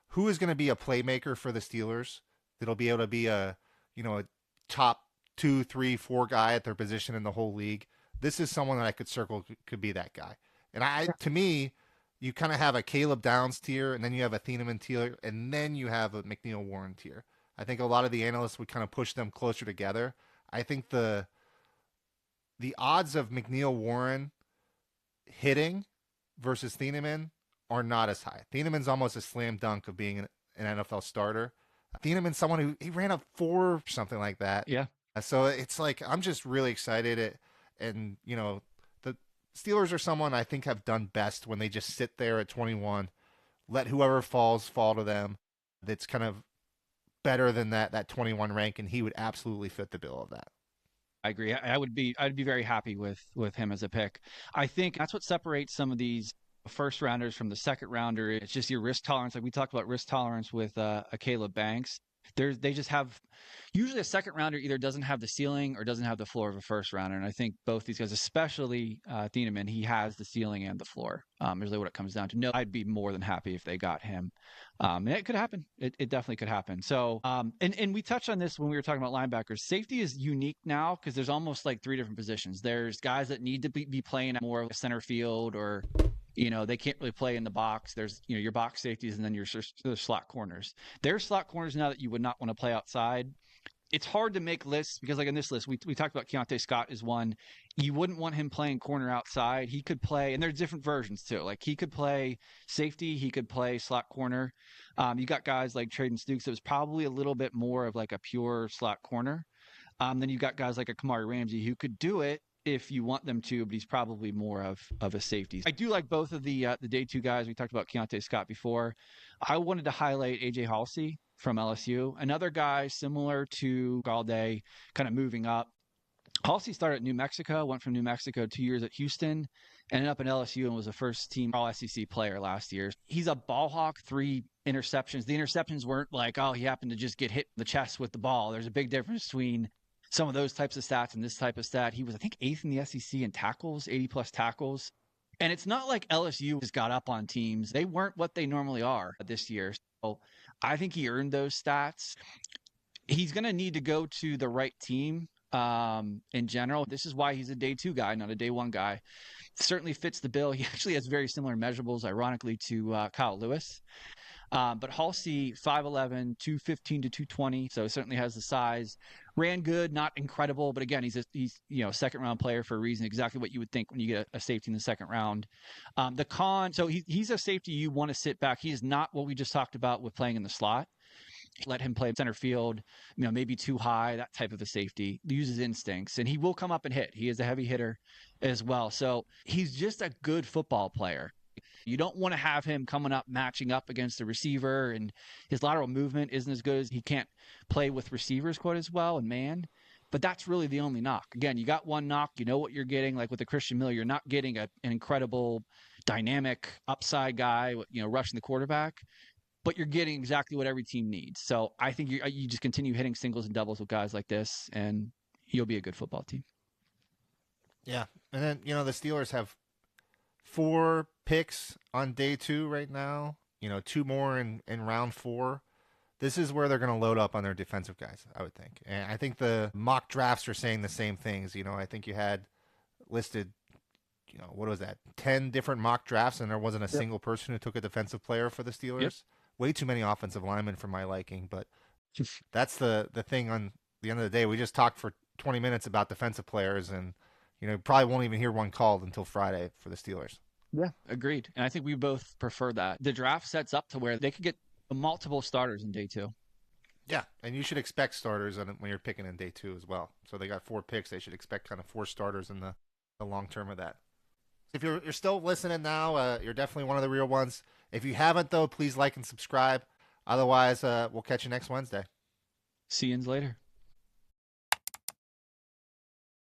who is going to be a playmaker for the Steelers, that'll be able to be a top 2, 3, 4 guy at their position in the whole league. This is someone that I could circle could be that guy. And to me, you kind of have a Caleb Downs tier, and then you have a Thieneman tier, and then you have a McNeil Warren tier. I think a lot of the analysts would kind of push them closer together. I think the odds of McNeil Warren hitting versus Thieneman are not as high. Thieneman's almost a slam dunk of being an NFL starter. Thieneman's someone who he ran a 4, something like that. Yeah. So it's like, I'm just really excited. And, you know, the Steelers are someone I think have done best when they just sit there at 21, let whoever falls fall to them. That's kind of better than that 21 rank, and he would absolutely fit the bill of that. I agree. I'd be very happy with him as a pick. I think that's what separates some of these first rounders from the second rounder. It's just your risk tolerance. Like we talked about risk tolerance with a Caleb Banks. They just have, usually a second rounder either doesn't have the ceiling or doesn't have the floor of a first rounder. And I think both these guys, especially Thieneman, he has the ceiling and the floor. Is really what it comes down to. No, I'd be more than happy if they got him. And it could happen. It definitely could happen. So, and we touched on this when we were talking about linebackers. Safety is unique now because there's almost like 3 different positions. There's guys that need to be playing more of a center field, or they can't really play in the box. There's, your box safeties, and then your slot corners. There's slot corners now that you would not want to play outside. It's hard to make lists because, like in this list, we talked about Keontae Scott is one. You wouldn't want him playing corner outside. He could play, and there's different versions too. Like he could play safety, he could play slot corner. You got guys like Traden Stukes that was probably a little bit more of like a pure slot corner. Then you got guys like a Kamari Ramsey who could do it if you want them to, but he's probably more of a safety. I do like both of the day 2 guys. We talked about Keontae Scott before. I wanted to highlight AJ Halsey from LSU, another guy similar to Galladay, kind of moving up. Halsey started at New Mexico, went from New Mexico 2 years at Houston, ended up in LSU and was a first-team All-SEC player last year. He's a ball hawk, 3 interceptions. The interceptions weren't like, oh, he happened to just get hit in the chest with the ball. There's a big difference between some of those types of stats and this type of stat. He was, I think, 8th in the SEC in tackles, 80-plus tackles. And it's not like LSU has got up on teams. They weren't what they normally are this year. So I think he earned those stats. He's going to need to go to the right team in general. This is why he's a day two guy, not a day one guy. Certainly fits the bill. He actually has very similar measurables, ironically, to Kyle Lewis. But Halsey, 5'11", 215 to 220, so certainly has the size. Ran good, not incredible, but again, he's second round player for a reason. Exactly what you would think when you get a safety in the second round. So he's a safety you want to sit back. He is not what we just talked about with playing in the slot. Let him play center field, maybe too high, that type of a safety. Uses instincts, and he will come up and hit. He is a heavy hitter as well. So he's just a good football player. You don't want to have him coming up, matching up against the receiver, and his lateral movement isn't as good as he can't play with receivers quite as well and man. But that's really the only knock. Again, you got one knock. You know what you're getting. Like with the Christian Miller, you're not getting an incredible, dynamic upside guy, rushing the quarterback, but you're getting exactly what every team needs. So I think you just continue hitting singles and doubles with guys like this, and you'll be a good football team. Yeah, and then the Steelers have 4 picks on day 2 right now. 2 more in round 4. This is where they're going to load up on their defensive guys, I would think. And I think the mock drafts are saying the same things. I think you had listed, what was that, 10 different mock drafts, and there wasn't a single person who took a defensive player for the Steelers. Yep. Way too many offensive linemen for my liking, but that's the thing. On the end of the day, we just talked for 20 minutes about defensive players, and probably won't even hear one called until Friday for the Steelers. Yeah, agreed. And I think we both prefer that. The draft sets up to where they could get multiple starters in day 2. Yeah, and you should expect starters when you're picking in day 2 as well. So they got 4 picks. They should expect kind of 4 starters in the long term of that. If you're still listening now, you're definitely one of the real ones. If you haven't, though, please like and subscribe. Otherwise, we'll catch you next Wednesday. See you later.